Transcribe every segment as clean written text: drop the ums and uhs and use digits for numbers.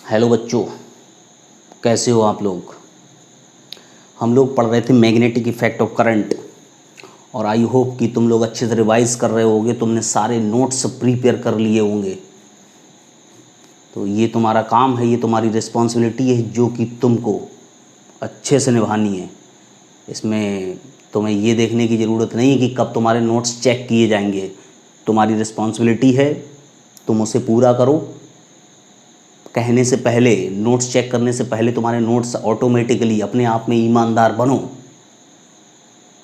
Hello बच्चों, कैसे हो आप लोग। हम लोग पढ़ रहे थे मैग्नेटिक इफेक्ट ऑफ करंट और आई होप कि तुम लोग अच्छे से रिवाइज कर रहे होगे, तुमने सारे नोट्स प्रिपेयर कर लिए होंगे। तो ये तुम्हारा काम है, ये तुम्हारी रिस्पॉन्सिबिलिटी है जो कि तुमको अच्छे से निभानी है। इसमें तुम्हें ये देखने की ज़रूरत नहीं है कि कब तुम्हारे नोट्स चेक किए जाएंगे। तुम्हारी रिस्पॉन्सिबिलिटी है, तुम उसे पूरा करो। कहने से पहले, नोट्स चेक करने से पहले तुम्हारे नोट्स ऑटोमेटिकली अपने आप में ईमानदार बनो।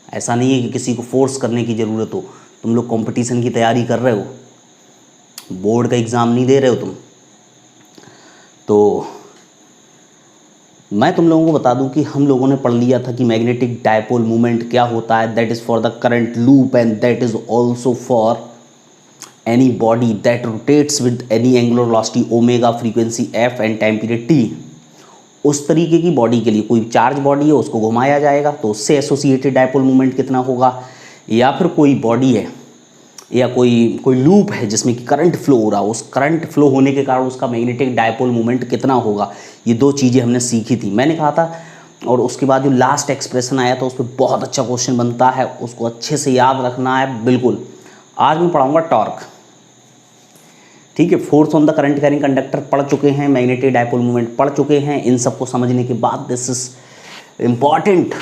ऐसा नहीं है कि किसी को फोर्स करने की ज़रूरत हो। तुम लोग कंपटीशन की तैयारी कर रहे हो, बोर्ड का एग्ज़ाम नहीं दे रहे हो तुम। तो मैं तुम लोगों को बता दूं कि हम लोगों ने पढ़ लिया था कि मैग्नेटिक डायपोल मूवमेंट क्या होता है। That is for the current loop and that is also for any body that rotates with any angular velocity omega, frequency f and time period t। उस तरीके की बॉडी के लिए, कोई चार्ज बॉडी है उसको घुमाया जाएगा तो उससे एसोसिएटेड डायपोल मूवमेंट कितना होगा, या फिर कोई बॉडी है या कोई लूप है जिसमें कि करंट फ्लो हो रहा हो, उस करंट फ्लो होने के कारण उसका मैग्नेटिक डायपोल मूवमेंट कितना होगा। ये दो चीज़ें हमने सीखी थी, मैंने कहा था। और उसके बाद जो लास्ट एक्सप्रेशन आया था उस पर बहुत अच्छा क्वेश्चन बनता है, उसको अच्छे से याद रखना है बिल्कुल। आज मैं पढ़ाऊँगा टॉर्क, ठीक है। Force on the current carrying conductor पढ़ चुके हैं, मैग्नेटिक डायपोल मूवमेंट पढ़ चुके हैं। इन सबको समझने के बाद this is important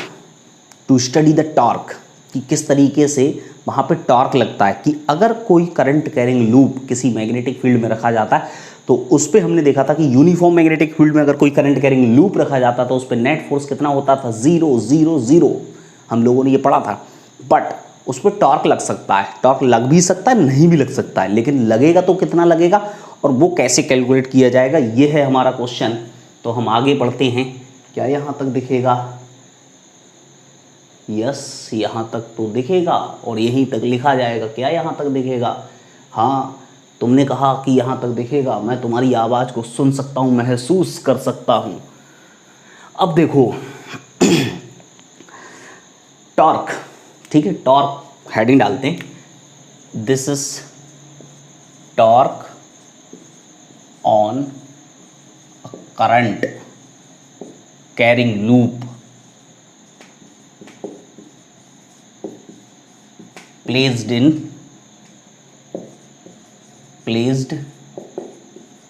to study the torque, कि किस तरीके से वहाँ पे टॉर्क लगता है। कि अगर कोई करंट कैरिंग लूप किसी मैग्नेटिक फील्ड में रखा जाता है तो उस पर हमने देखा था कि यूनिफॉर्म मैग्नेटिक फील्ड में अगर कोई करंट कैरिंग लूप रखा जाता तो उस पर नेट फोर्स कितना होता था, 0 0 0। हम लोगों ने ये पढ़ा था। बट उस पर टॉर्क लग सकता है, टॉर्क लग भी सकता है, नहीं भी लग सकता है, लेकिन लगेगा तो कितना लगेगा और वो कैसे कैलकुलेट किया जाएगा, ये है हमारा क्वेश्चन। तो हम आगे बढ़ते हैं। क्या यहाँ तक दिखेगा? यस, यहाँ तक तो दिखेगा और यहीं तक लिखा जाएगा। क्या यहाँ तक दिखेगा? हाँ, तुमने कहा कि यहाँ तक दिखेगा। मैं तुम्हारी आवाज़ को सुन सकता हूँ, महसूस कर सकता हूँ। अब देखो टॉर्क, ठीक है। टॉर्क हेडिंग डालते हैं, this is torque on current carrying loop placed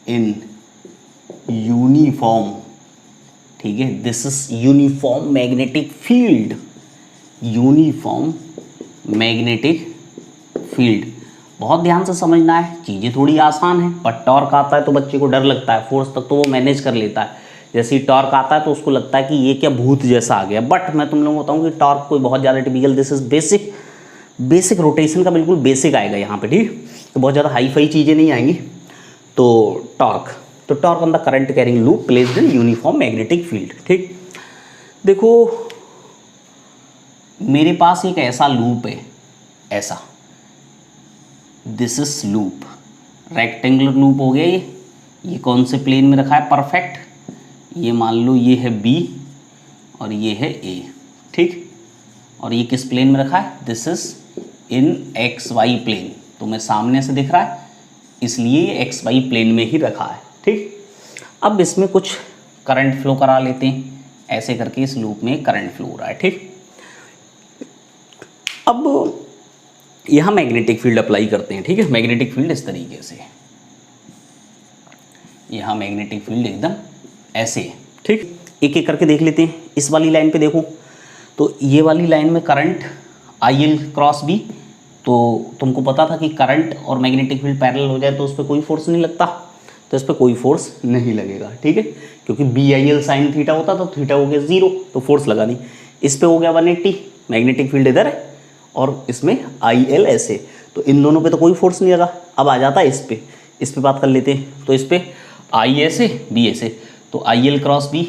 in uniform, ठीक है। This is uniform magnetic field, uniform magnetic field. बहुत ध्यान से समझना है, चीज़ें थोड़ी आसान है। पर टॉर्क आता है तो बच्चे को डर लगता है, फोर्स तक तो वो मैनेज कर लेता है। जैसे ही टॉर्क आता है तो उसको लगता है कि ये क्या भूत जैसा आ गया। बट मैं तुम लोगों को बताऊँ कि टॉर्क कोई बहुत ज़्यादा typical, this is basic rotation का बिल्कुल बेसिक आएगा यहाँ पे, ठीक। तो बहुत ज़्यादा हाई फाई चीज़ें नहीं आएंगी। तो torque on the current carrying loop placed in uniform magnetic field, ठीक। देखो मेरे पास एक ऐसा लूप है, ऐसा, this is loop, rectangular loop हो गया। ये कौन से प्लेन में रखा है? परफेक्ट। ये मान लो ये है बी और ये है ए, ठीक। और ये किस प्लेन में रखा है? This is in X Y plane. तुम्हें सामने से दिख रहा है इसलिए ये एक्स वाई प्लेन में ही रखा है, ठीक। अब इसमें कुछ करंट फ्लो करा लेते हैं, ऐसे करके इस लूप में करंट फ्लो हो रहा है, ठीक। अब यहाँ मैग्नेटिक फील्ड अप्लाई करते हैं, ठीक है। मैग्नेटिक फील्ड इस तरीके से, यहाँ मैग्नेटिक फील्ड एकदम ऐसे, ठीक। एक एक करके देख लेते हैं। इस वाली लाइन पे देखो तो ये वाली लाइन में current I L cross B. तो तुमको पता था कि करंट और मैग्नेटिक फील्ड पैरेलल हो जाए तो उस पर कोई फोर्स नहीं लगता, तो इस पर कोई फोर्स नहीं लगेगा, ठीक है। क्योंकि B I L sine theta होता तो थीटा हो गया 0, तो फोर्स लगा नहीं। इस पर हो गया 180, मैग्नेटिक फील्ड इधर है और इसमें आई एल ऐसे, तो इन दोनों पे तो कोई फोर्स नहीं लगा। अब आ जाता है इस पे बात कर लेते हैं। तो इस पे आई ऐसे बी ऐसे, तो आई एल क्रॉस बी,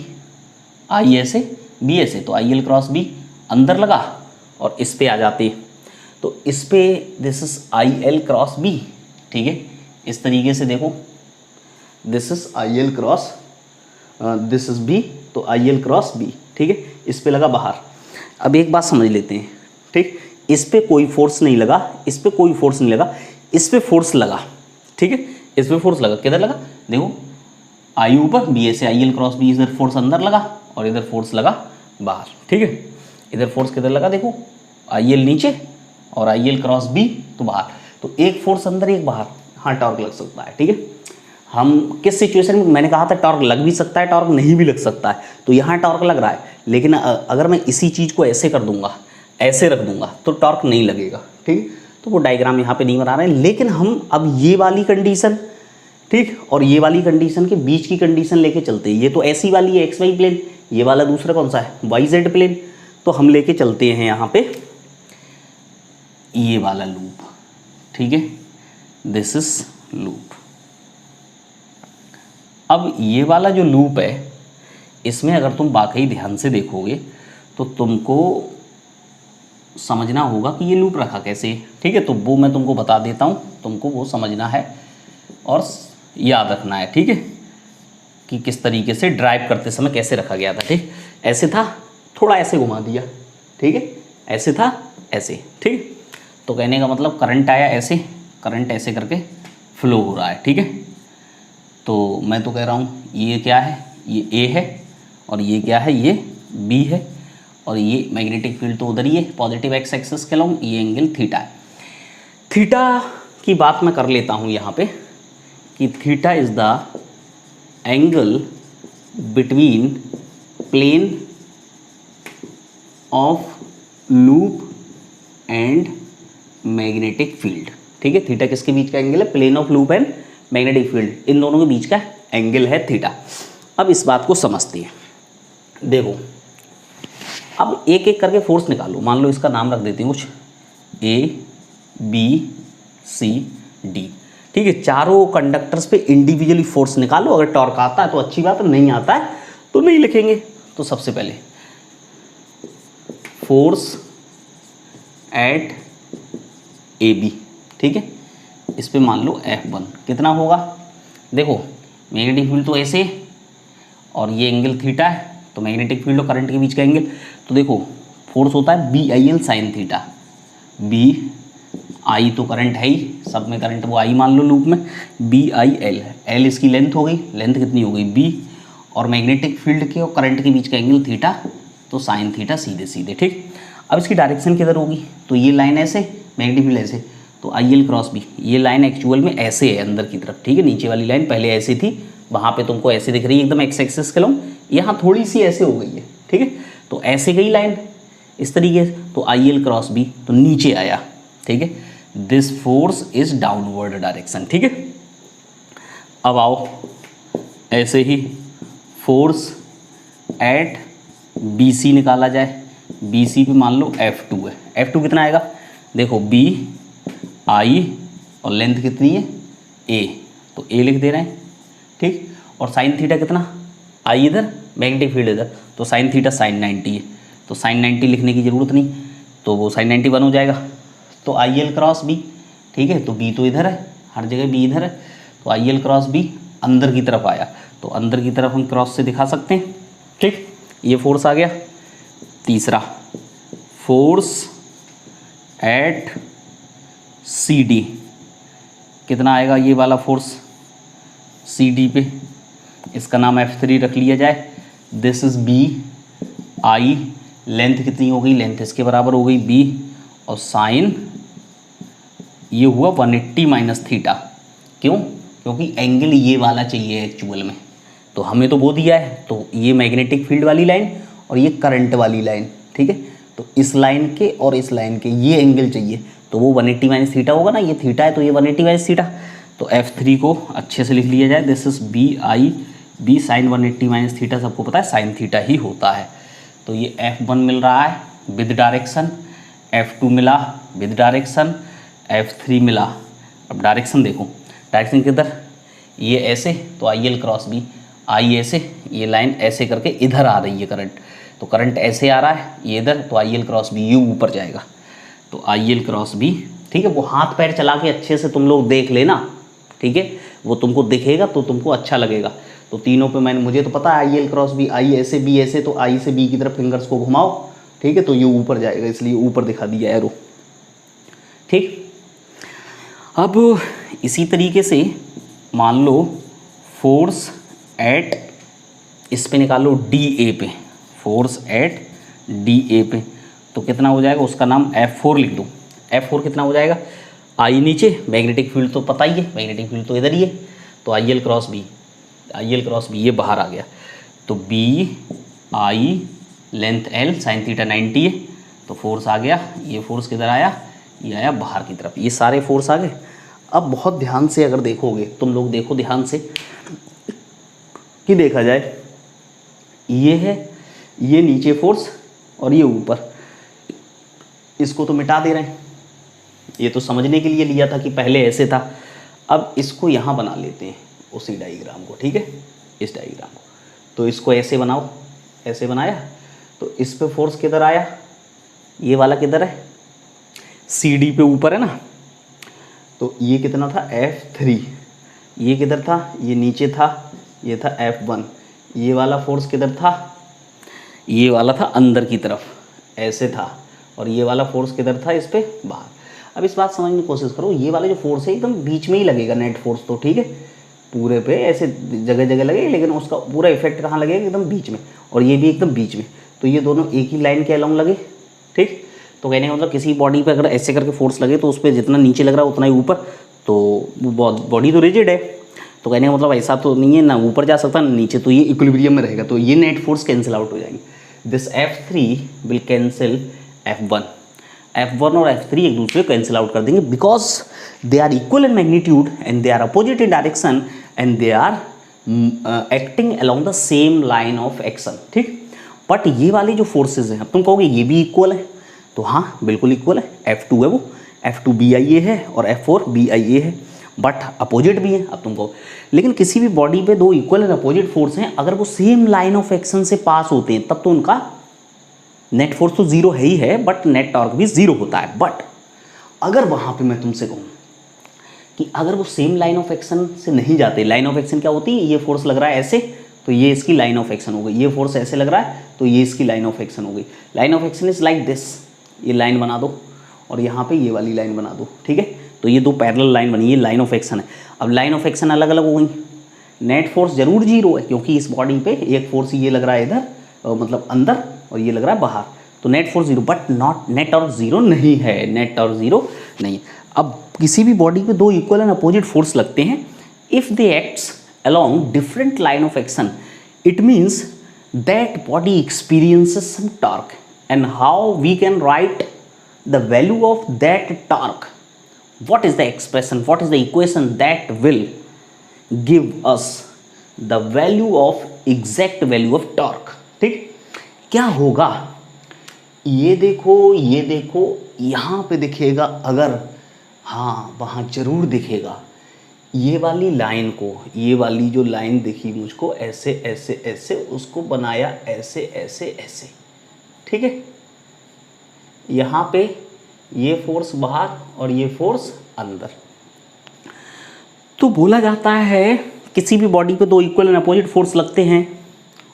आई ऐसे बी ऐसे, तो आई एल क्रॉस बी अंदर लगा और इस पे आ जाते हैं। तो इस पे this is I L cross B, ठीक है। इस तरीके से देखो, this is I L cross, this is B, तो आई एल क्रॉस बी, ठीक है। इस पे लगा बाहर। अब एक बात समझ लेते हैं, ठीक। इस पे कोई फोर्स नहीं लगा, इस पे कोई फोर्स नहीं लगा, इस पे फोर्स लगा, ठीक है। इस पे फोर्स लगा, किधर लगा? देखो आई ऊपर, बी ऐसे, आई एल क्रॉस बी, इधर फोर्स अंदर लगा और इधर फोर्स लगा बाहर, ठीक है। इधर फोर्स किधर लगा देखो, आई एल नीचे और आई एल क्रॉस बी तो बाहर, तो एक फोर्स अंदर एक बाहर, हाँ टॉर्क लग सकता है, ठीक है। हम किस सिचुएशन में, मैंने कहा था टॉर्क लग भी सकता है, टॉर्क नहीं भी लग सकता है, तो यहाँ टॉर्क लग रहा है, लेकिन अगर मैं इसी चीज़ को ऐसे कर दूंगा, ऐसे रख दूंगा तो टॉर्क नहीं लगेगा, ठीक है। तो वो डायग्राम यहाँ पे नहीं बना रहे हैं, लेकिन हम अब ये वाली कंडीशन, ठीक, और ये वाली कंडीशन के बीच की कंडीशन लेके चलते हैं। ये तो ऐसी वाली है एक्स वाई प्लेन, ये वाला दूसरा कौन सा है, वाई जेड प्लेन, तो हम लेके चलते हैं यहाँ पे ये वाला लूप, ठीक है, दिस इज लूप। अब ये वाला जो लूप है, इसमें अगर तुम वाकई ध्यान से देखोगे तो तुमको समझना होगा कि ये लूप रखा कैसे, ठीक है। तो वो मैं तुमको बता देता हूँ, तुमको वो समझना है और याद रखना है, ठीक है, कि किस तरीके से ड्राइव करते समय कैसे रखा गया था, ठीक। ऐसे था, थोड़ा ऐसे घुमा दिया, ठीक है, ऐसे था, ऐसे, ठीक। तो कहने का मतलब करंट आया ऐसे, करंट ऐसे करके फ्लो हो रहा है, ठीक है। तो मैं तो कह रहा हूँ ये क्या है, ये ए है, और ये क्या है, ये बी है, और ये मैग्नेटिक फील्ड तो उधर ही है पॉजिटिव एक्स एक्सिस के लॉन्ग, ये एंगल थीटा है। थीटा की बात मैं कर लेता हूँ यहाँ पे कि theta is the angle between plane of loop and magnetic field, ठीक है। थीटा किसके बीच का एंगल है, plane of loop and magnetic field, इन दोनों के बीच का एंगल है थीटा। अब इस बात को समझते हैं, देखो अब एक एक करके फोर्स निकालो, मान लो इसका नाम रख देते हैं कुछ, ए बी सी डी, ठीक है। चारों कंडक्टर्स पे इंडिविजुअली फोर्स निकालो, अगर टॉर्क आता है तो अच्छी बात है, नहीं आता है तो नहीं लिखेंगे। तो सबसे पहले फोर्स एट ए बी, ठीक है, इस पे मान लो F1 कितना होगा, देखो मैग्नेटिक फील्ड तो ऐसे और ये एंगल थीटा है, तो मैग्नेटिक फील्ड और करंट के बीच का एंगल, तो देखो फोर्स होता है B I L sine theta, B I तो करंट है ही, सब में करंट वो आई मान लो लूप में, बी आई एल है, एल इसकी लेंथ हो गई, लेंथ कितनी हो गई बी, और मैग्नेटिक फील्ड के और करंट के बीच का एंगल थीटा, तो साइन थीटा सीधे सीधे, ठीक। अब इसकी डायरेक्शन किधर होगी, तो ये लाइन ऐसे, मैग्नेटिक फील्ड ऐसे, तो आई एल क्रॉस बी, ये लाइन एक्चुअल में ऐसे है अंदर की तरफ, ठीक है। नीचे वाली लाइन पहले ऐसे थी, वहाँ पे तुमको ऐसे दिख रही है एकदम एक्स एक्सिस के लॉन्ग, यहाँ थोड़ी सी ऐसे हो गई है, ठीक है। तो ऐसे गई लाइन इस तरीके से, तो आई एल क्रॉस बी तो नीचे आया, ठीक है। This force is downward direction, ठीक है। अब आओ ऐसे ही फोर्स एट बी सी निकाला जाए, बी सी पे मान लो F2 है, F2 कितना आएगा, देखो बी आई और लेंथ कितनी है ए, तो ए लिख दे रहे हैं, ठीक। और साइन थीटा कितना, आई इधर मैग्नेटिक फील्ड इधर, तो साइन थीटा साइन 90 है, तो साइन 90 लिखने की ज़रूरत नहीं, तो वो साइन 90 बन हो जाएगा। तो आई एल क्रॉस बी, ठीक है, तो बी तो इधर है, हर जगह बी इधर है, तो आई एल क्रॉस बी अंदर की तरफ आया, तो अंदर की तरफ हम क्रॉस से दिखा सकते हैं, ठीक। ये फोर्स आ गया। तीसरा फोर्स एट सी डी कितना आएगा, ये वाला फोर्स सी डी पे, इसका नाम F3 रख लिया जाए। This is B I, length कितनी हो गई, लेंथ इसके बराबर हो गई बी, और साइन ये हुआ 180 माइनस थीटा, क्यों, क्योंकि एंगल ये वाला चाहिए एक्चुअल में, तो हमें तो वो दिया है, तो ये मैग्नेटिक फील्ड वाली लाइन और ये करंट वाली लाइन, ठीक है। तो इस लाइन के और इस लाइन के ये एंगल चाहिए, तो वो 180 माइनस थीटा होगा ना, ये थीटा है तो ये 180 माइनस थीटा, तो F3 को अच्छे से लिख लिया जाए। This is B I B sine 180 minus theta, सबको पता है साइन थीटा ही होता है। तो ये F1 मिल रहा है विद डायरेक्शन, F2 मिला विद डायरेक्शन, F3 मिला। अब डायरेक्शन देखो, डायरेक्शन किधर, ये ऐसे, तो आई एल क्रॉस बी, आई ऐसे, ये लाइन ऐसे करके इधर आ रही है करंट, तो करंट ऐसे आ रहा है ये इधर, तो आई एल क्रॉस बी यू ऊपर जाएगा, तो आई एल क्रॉस बी, ठीक है। वो हाथ पैर चला के अच्छे से तुम लोग देख लेना, ठीक है, वो तुमको दिखेगा तो तुमको अच्छा लगेगा। तो तीनों पे मुझे तो पता है आई एल क्रॉस बी, आई ऐसे बी ऐसे, तो आई से बी की तरफ फिंगर्स को घुमाओ, ठीक है, तो ये ऊपर जाएगा, इसलिए ऊपर दिखा दिया एरो, ठीक। अब इसी तरीके से मान लो फोर्स एट, इस पे निकालो डी ए पे, फोर्स एट डी ए पे, तो कितना हो जाएगा, उसका नाम F4 लिख दो। F4 कितना हो जाएगा, आई नीचे, मैग्नेटिक फील्ड तो पता ही है, मैग्नेटिक फील्ड तो इधर ही है, तो I L cross B, I L cross B ये बाहर आ गया, तो B I length L sine theta 90 है, तो फोर्स आ गया, ये फोर्स किधर आया, ये आया बाहर की तरफ, ये सारे फोर्स आ गए। अब बहुत ध्यान से अगर देखोगे तुम लोग, देखो ध्यान से कि देखा जाए, ये है, ये नीचे फोर्स और ये ऊपर, इसको तो मिटा दे रहे हैं, ये तो समझने के लिए लिया था कि पहले ऐसे था, अब इसको यहाँ बना लेते हैं उसी डायग्राम को, ठीक है, इस डायग्राम को, तो इसको ऐसे बनाओ, ऐसे बनाया, तो इस पे फोर्स किधर आया, ये वाला किधर है, सी डी पे ऊपर है ना, तो ये कितना था F3, ये किधर था, ये नीचे था, ये था F1, ये वाला फोर्स किधर था, ये वाला था अंदर की तरफ, ऐसे था, और ये वाला फोर्स किधर था, इस पे बाहर। अब इस बात समझने की कोशिश करो, ये वाला जो फोर्स है एकदम बीच में ही लगेगा नेट फोर्स, तो ठीक है, पूरे पे ऐसे जगह जगह लगेगा, लेकिन उसका पूरा इफेक्ट कहाँ लगेगा, एकदम बीच में, और ये भी एकदम बीच में, तो ये दोनों एक ही लाइन के अलोंग लगे, ठीक। तो कहने का मतलब किसी बॉडी पे अगर ऐसे करके फोर्स लगे तो उस पर जितना नीचे लग रहा है उतना ही ऊपर, तो बॉडी तो रिजिड है, तो कहने का मतलब ऐसा तो नहीं है ना ऊपर जा सकता ना नीचे, तो ये इक्विलिब्रियम में रहेगा, तो ये नेट फोर्स कैंसिल आउट हो जाएंगे, this F3 will cancel F1, F1 और F3 एक दूसरे को कैंसिल आउट कर देंगे, because they are equal in magnitude and they are opposite in direction and they are acting along the same line of action, ठीक। But ये वाली जो फोर्सेज हैं, अब तुम कहोगे ये भी इक्वल है, तो हाँ बिल्कुल इक्वल है, F2 है वो, F2 BIA है और F4 BIA है, बट अपोजिट भी है। अब तुम कहो लेकिन किसी भी बॉडी पे दो इक्वल एंड अपोजिट फोर्स हैं, अगर वो सेम लाइन ऑफ एक्शन से पास होते हैं तब तो उनका नेट फोर्स तो जीरो है ही है, बट नेट टॉर्क भी जीरो होता है। बट अगर वहाँ पे मैं तुमसे कहूँ कि अगर वो सेम लाइन ऑफ एक्शन से नहीं जाते, लाइन ऑफ एक्शन क्या होती है, ये फोर्स लग रहा है ऐसे तो ये इसकी लाइन ऑफ एक्शन हो गई, ये फोर्स ऐसे लग रहा है तो ये इसकी लाइन ऑफ एक्शन हो गई। Line of action is like this, ये लाइन बना दो और यहाँ पे ये वाली लाइन बना दो, ठीक है, तो ये दो पैरेलल लाइन बनी, ये लाइन ऑफ एक्शन है। अब लाइन ऑफ एक्शन अलग अलग हो गई, नेट फोर्स जरूर जीरो है क्योंकि इस बॉडी पे एक फोर्स ये लग रहा है इधर मतलब अंदर और ये लग रहा है बाहर, तो net force zero, but not net torque zero नहीं है, नेट टॉर्क जीरो नहीं। अब किसी भी बॉडी पे दो इक्वल एंड अपोजिट फोर्स लगते हैं, if they acts along different line of action, it means that body experiences some torque, and how we can write the value of that torque, what is the expression, what is the equation that will give us the value of exact value of torque, ठीक। क्या होगा ये देखो यहाँ पे दिखेगा, अगर हाँ वहाँ जरूर दिखेगा, ये वाली लाइन को, ये वाली जो लाइन दिखी मुझको ऐसे ऐसे ऐसे, उसको बनाया ऐसे ऐसे ऐसे, ठीक है, यहाँ पे ये फोर्स बाहर और ये फोर्स अंदर। तो बोला जाता है किसी भी बॉडी पे दो इक्वल एंड अपोजिट फोर्स लगते हैं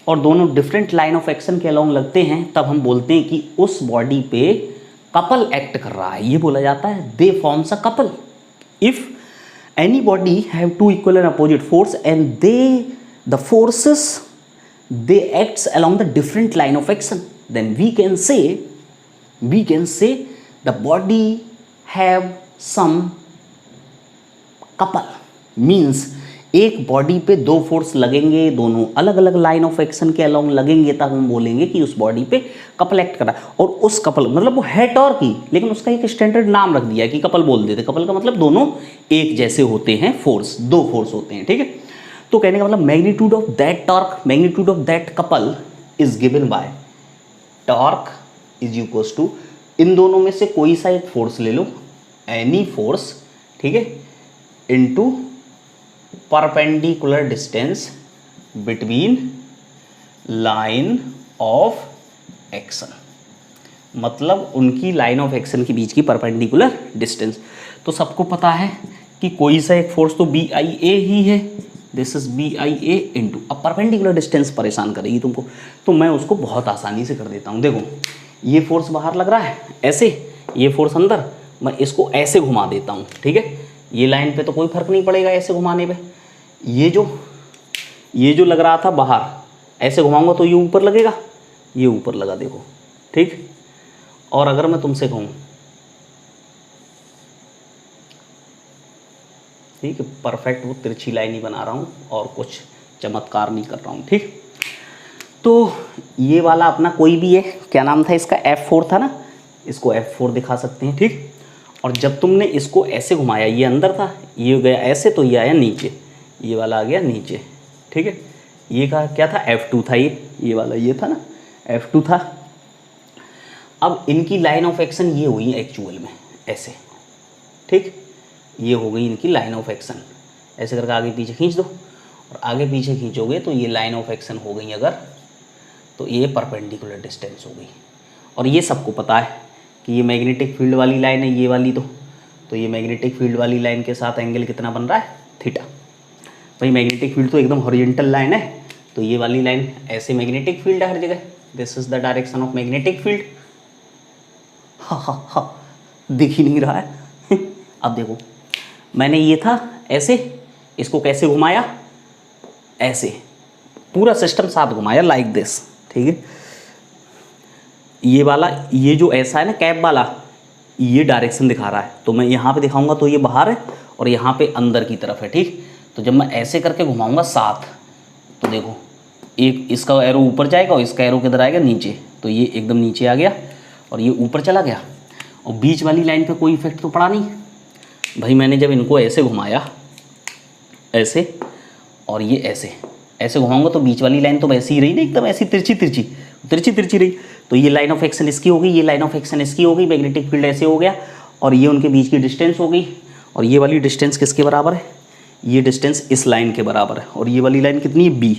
और दोनों डिफरेंट लाइन ऑफ एक्शन के अलोंग लगते हैं, तब हम बोलते हैं कि उस बॉडी पे कपल एक्ट कर रहा है, ये बोला जाता है दे forms a couple. If any body have two equal and opposite force and the forces they acts along the different line of action, then we can say the body have some couple, means एक body पे दो force लगेंगे, दोनों अलग अलग line of action के along लगेंगे, तब हम बोलेंगे कि उस बॉडी पे कपल एक्ट कर रहा है। और उस कपल मतलब वो है टॉर्क ही, लेकिन उसका एक स्टैंडर्ड नाम रख दिया है कि कपल बोल देते। कपल का मतलब दोनों एक जैसे होते हैं, फोर्स दो फोर्स होते हैं, ठीक है। तो कहने का मतलब magnitude of that torque, magnitude of that couple is given by torque is equals to, इन दोनों में से कोई सा एक फोर्स ले लो, एनी फोर्स, ठीक है, into perpendicular distance between line of action, मतलब उनकी लाइन ऑफ एक्शन के बीच की परपेंडिकुलर डिस्टेंस। तो सबको पता है कि कोई सा एक फोर्स तो BIA ही है, दिस इज BIA इनटू, अब परपेंडिकुलर डिस्टेंस परेशान करेगी तुमको, तो मैं उसको बहुत आसानी से कर देता हूँ। देखो ये फोर्स बाहर लग रहा है ऐसे, ये फोर्स अंदर, मैं इसको ऐसे घुमा देता हूँ, ठीक है, ये लाइन पे तो कोई फर्क नहीं पड़ेगा ऐसे घुमाने पे। ये जो ये जो लग रहा था बाहर, ऐसे घुमाऊंगा तो ये ऊपर लगेगा, ये ऊपर लगा, देखो, ठीक। और अगर मैं तुमसे कहूँ, ठीक है, परफेक्ट वो तिरछी लाइन ही बना रहा हूँ और कुछ चमत्कार नहीं कर रहा हूँ, ठीक। तो ये वाला अपना कोई भी है, क्या नाम था इसका, F4 था ना, इसको F4 दिखा सकते हैं, ठीक। और जब तुमने इसको ऐसे घुमाया, ये अंदर था, ये गया ऐसे, तो ये आया नीचे, ये वाला आ गया नीचे, ठीक है। ये का क्या था, F2 था, ये वाला ये था ना, F2 था। अब इनकी लाइन ऑफ एक्शन ये हुई एक्चुअल में ऐसे, ठीक। ये हो गई इनकी लाइन ऑफ एक्शन, ऐसे करके आगे पीछे खींच दो, और आगे पीछे खींचोगे तो ये लाइन ऑफ एक्शन हो गई अगर, तो ये परपेंडिकुलर डिस्टेंस हो गई। और ये सबको पता है कि ये मैग्नेटिक फील्ड वाली लाइन है, ये वाली, तो ये मैग्नेटिक फील्ड वाली लाइन के साथ एंगल कितना बन रहा है, थीटा। भाई मैग्नेटिक फील्ड तो एकदम हॉरिजॉन्टल लाइन है, तो ये वाली लाइन ऐसे मैग्नेटिक फील्ड है हर जगह, this is the direction of magnetic field. हा दिख ही नहीं रहा है अब देखो, मैंने ये था ऐसे, इसको कैसे घुमाया, ऐसे, पूरा सिस्टम साथ घुमाया लाइक दिस, ठीक है। ये वाला, ये जो ऐसा है ना कैप वाला, ये डायरेक्शन दिखा रहा है, तो मैं यहाँ पे दिखाऊंगा तो ये बाहर है और यहाँ पे अंदर की तरफ है, ठीक। तो जब मैं ऐसे करके घुमाऊंगा साथ, तो देखो एक इसका एरो ऊपर जाएगा और इसका एरो किधर आएगा, नीचे, तो ये एकदम नीचे आ गया और ये ऊपर चला गया, और बीच वाली लाइन पे कोई इफेक्ट तो पड़ा नहीं। भाई मैंने जब इनको ऐसे घुमाया, ऐसे, और ये ऐसे ऐसे घुमाऊंगा तो बीच वाली लाइन तो वैसी ही रही ना, एकदम ऐसी तिरछी तिरछी तिरछी तिरछी रही, तो ये लाइन ऑफ एक्शन इसकी हो गई, ये लाइन ऑफ एक्शन इसकी हो गई, मैग्नेटिक फील्ड ऐसे हो गया, और ये उनके बीच की डिस्टेंस हो गई। और ये वाली डिस्टेंस किसके बराबर है, ये डिस्टेंस इस लाइन के बराबर है, और ये वाली लाइन कितनी है, B,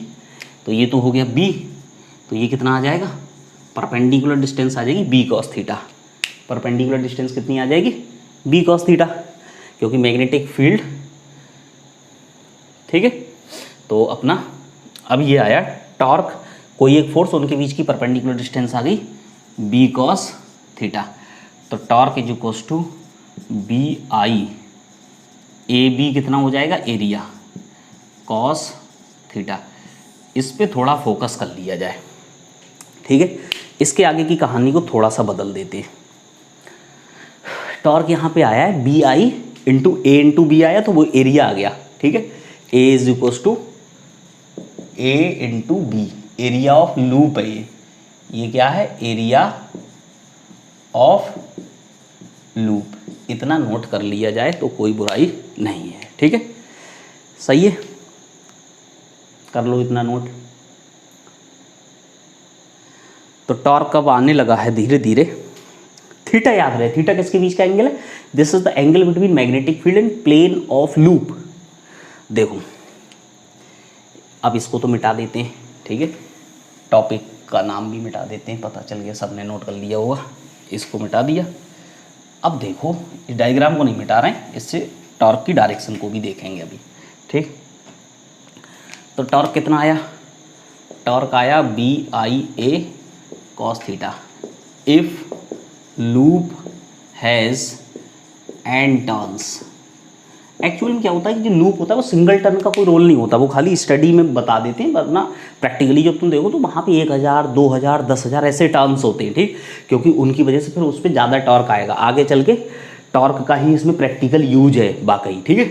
तो ये तो हो गया B, तो ये कितना आ जाएगा, परपेंडिकुलर डिस्टेंस आ जाएगी B cos theta. Perpendicular distance कितनी आ जाएगी, B cos थीटा, क्योंकि मैग्नेटिक फील्ड, ठीक है। तो अपना अब ये आया टॉर्क, कोई एक फोर्स, उनके बीच की परपेंडिकुलर डिस्टेंस आ गई B cos थीटा। तो torque is equals to BI, AB कितना हो जाएगा, एरिया, cos थीटा। इस पे थोड़ा फोकस कर लिया जाए, ठीक है। इसके आगे की कहानी को थोड़ा सा बदल देते हैं। टॉर्क यहाँ पे आया है BI into A into B आया, तो वो एरिया आ गया, ठीक है। A is equals to A into B, area of loop है ये क्या है, एरिया ऑफ लूप। इतना नोट कर लिया जाए तो कोई बुराई नहीं है, ठीक है, सही है, कर लो इतना नोट। तो टॉर्क कब आने लगा है धीरे धीरे, थीटा याद रहे, थीटा किसके बीच का एंगल है, this is the angle between magnetic field and plane of loop. देखो अब इसको तो मिटा देते हैं, ठीक है, टॉपिक का नाम भी मिटा देते हैं, पता चल गया सबने नोट कर लिया होगा, इसको मिटा दिया। अब देखो इस डायग्राम को नहीं मिटा रहे हैं, इससे टॉर्क की डायरेक्शन को भी देखेंगे अभी, ठीक। तो टॉर्क कितना आया, टॉर्क आया BIA cos theta if loop has n turns. Actually में क्या होता है कि जो लूप होता है वो सिंगल टर्न का कोई रोल नहीं होता, वो खाली स्टडी में बता देते हैं, वरना प्रैक्टिकली जब तुम देखो तो वहाँ पे 1000, 2000, 10,000 ऐसे टर्न्स होते हैं, ठीक, क्योंकि उनकी वजह से फिर उस पर ज़्यादा टॉर्क आएगा आगे चल के, टॉर्क का ही इसमें प्रैक्टिकल यूज है वाकई, ठीक है।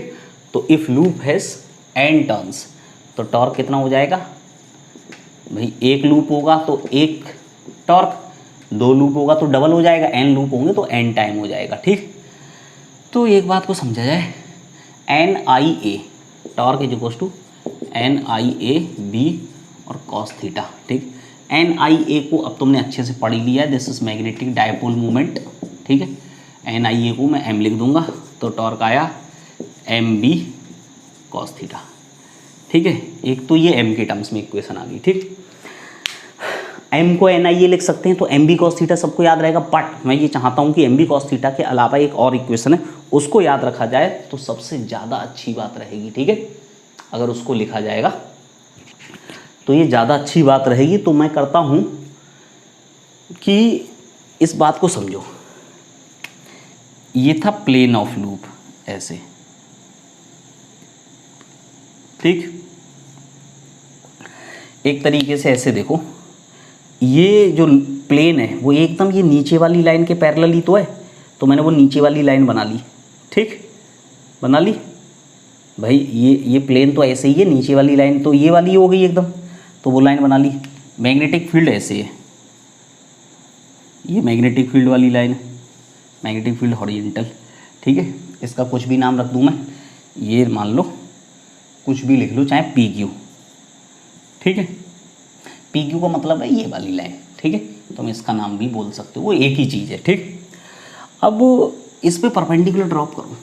तो if loop has n turns, तो टॉर्क कितना हो जाएगा भाई, एक लूप होगा तो एक टॉर्क, दो लूप होगा तो डबल हो जाएगा, n लूप होंगे तो n टाइम हो जाएगा, ठीक। तो एक बात को समझा जाए, NIA torque is equals to NIA B और cos थीटा, ठीक। NIA को अब तुमने अच्छे से पढ़ लिया है, this is magnetic dipole moment, ठीक है। NIA को मैं M लिख दूंगा, तो टॉर्क आया MB cos थीटा, ठीक है। एक तो ये M के टर्म्स में इक्वेशन आ गई, ठीक। M को NIA लिख सकते हैं तो MB cos थीटा सबको याद रहेगा, बट मैं ये चाहता हूँ कि MB cos थीटा के अलावा एक और इक्वेशन है उसको याद रखा जाए तो सबसे ज़्यादा अच्छी बात रहेगी, ठीक है। अगर उसको लिखा जाएगा तो ये ज़्यादा अच्छी बात रहेगी। तो मैं करता हूँ कि इस बात को समझो, ये था प्लेन ऑफ लूप ऐसे, ठीक। एक तरीके से ऐसे देखो, ये जो प्लेन है वो एकदम ये नीचे वाली लाइन के पैरेलल ही तो है, तो मैंने वो नीचे वाली लाइन बना ली, ठीक, बना ली भाई। ये प्लेन तो ऐसे ही है, नीचे वाली लाइन तो ये वाली हो गई एकदम, तो वो लाइन बना ली। मैग्नेटिक फील्ड ऐसे है, ये मैग्नेटिक फील्ड वाली लाइन है, मैग्नेटिक फील्ड हॉरिजॉन्टल, ठीक है। इसका कुछ भी नाम रख दूँ मैं, ये मान लो कुछ भी लिख लो, चाहे पी क्यू, ठीक है। पी क्यू का मतलब है ये वाली लाइन, ठीक है, तुम इसका नाम भी बोल सकते हो, वो एक ही चीज़ है, ठीक। अब इस पे परपेंडिकुलर ड्रॉप करो,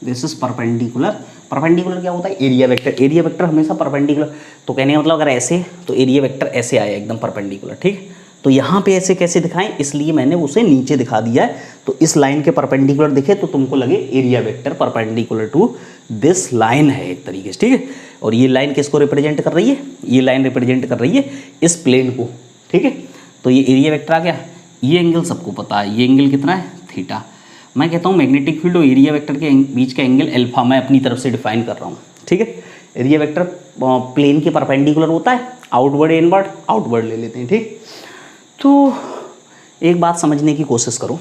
दिस इज परपेंडिकुलर। परपेंडिकुलर क्या होता है? Area vector. एरिया वेक्टर हमेशा परपेंडिकुलर, तो कहने का मतलब अगर ऐसे तो एरिया वेक्टर ऐसे आया एकदम परपेंडिकुलर, ठीक। तो यहाँ पे ऐसे कैसे दिखाएं, इसलिए मैंने उसे नीचे दिखा दिया है, तो इस लाइन के परपेंडिकुलर दिखे तो तुमको लगे area vector perpendicular to this line है एक तरीके से, ठीक है। और ये लाइन किसको रिप्रेजेंट कर रही है? ये लाइन रिप्रेजेंट कर रही है इस प्लेन को, ठीक है। तो ये एरिया वेक्टर आ गया। ये एंगल सबको पता है, ये एंगल कितना है? थीटा। मैं कहता हूँ मैग्नेटिक फील्ड और एरिया वेक्टर के बीच का एंगल अल्फा मैं अपनी तरफ से डिफाइन कर रहा हूँ, ठीक है। एरिया वेक्टर प्लेन के परपेंडिकुलर होता है, आउटवर्ड इनवर्ड, आउटवर्ड ले लेते हैं, ठीक। तो एक बात समझने की कोशिश करो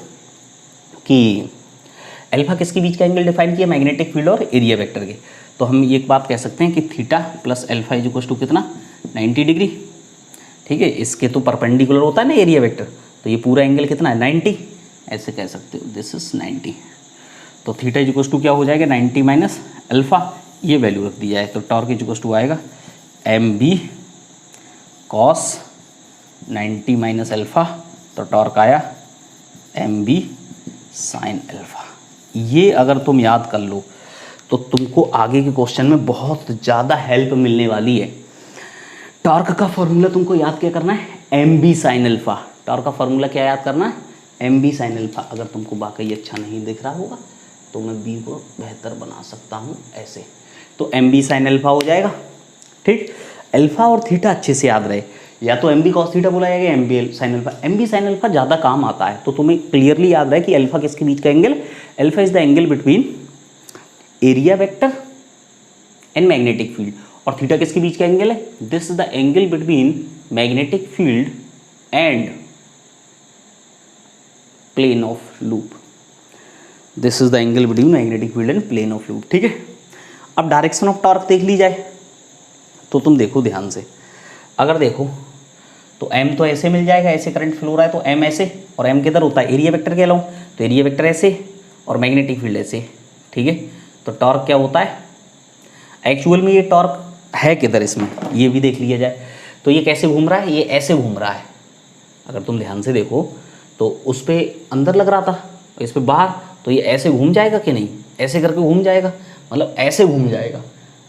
कि अल्फा किसके बीच का एंगल डिफाइन किया? मैग्नेटिक फील्ड और एरिया वेक्टर के। तो हम एक बात कह सकते हैं कि theta plus alpha is equal to कितना? 90 डिग्री, ठीक है। इसके तो परपेंडिकुलर होता है ना एरिया वेक्टर, तो ये पूरा एंगल कितना है? 90, ऐसे कह सकते हो, दिस इज 90। तो थीटा इज इक्वल टू क्या हो जाएगा? 90 माइनस अल्फा, ये वैल्यू रख दी जाए तो टॉर्क इज इक्वल टू आएगा M B cos 90 minus alpha, तो टॉर्क आया एम बी साइन अल्फा। ये अगर तुम याद कर लो तो तुमको आगे के क्वेश्चन में बहुत ज़्यादा हेल्प मिलने वाली है। टॉर्क का फॉर्मूला तुमको याद क्या करना है? M B sine alpha. Torque का फॉर्मूला क्या याद करना है? M B sine alpha. अगर तुमको वाकई अच्छा नहीं दिख रहा होगा तो मैं बी को बेहतर बना सकता हूँ ऐसे, तो एम बी साइन अल्फा हो जाएगा, ठीक। अल्फा और थीटा अच्छे से याद रहे, या तो एम बी कॉस थीटा बोला जाएगा, M B sine alpha. M B sine alpha ज़्यादा काम आता है, तो तुम्हें क्लियरली याद रहे कि अल्फा किसके बीच का angle? Alpha is the angle between area vector and magnetic field, और थीटा किसके बीच का एंगल है? This is the angle between magnetic field and plane of loop. This is the angle between magnetic field and plane of loop, ठीक है। अब direction of torque देख ली जाए तो तुम देखो ध्यान से, अगर देखो तो m तो ऐसे मिल जाएगा, ऐसे करंट फ्लो रहा है तो m ऐसे, और m किधर होता है? एरिया वेक्टर के अलाउ, तो एरिया वेक्टर ऐसे और मैग्नेटिक फील्ड ऐसे, ठीक है। तो टॉर्क क्या होता है? एक्चुअल में ये टॉर्क है किधर इसमें, ये भी देख लिया जाए। तो ये कैसे घूम रहा है? ये ऐसे घूम रहा है, अगर तुम ध्यान से देखो तो उस पर अंदर लग रहा था, इस पर बाहर, तो ये ऐसे घूम जाएगा कि नहीं? ऐसे करके घूम जाएगा, मतलब ऐसे घूम जाएगा,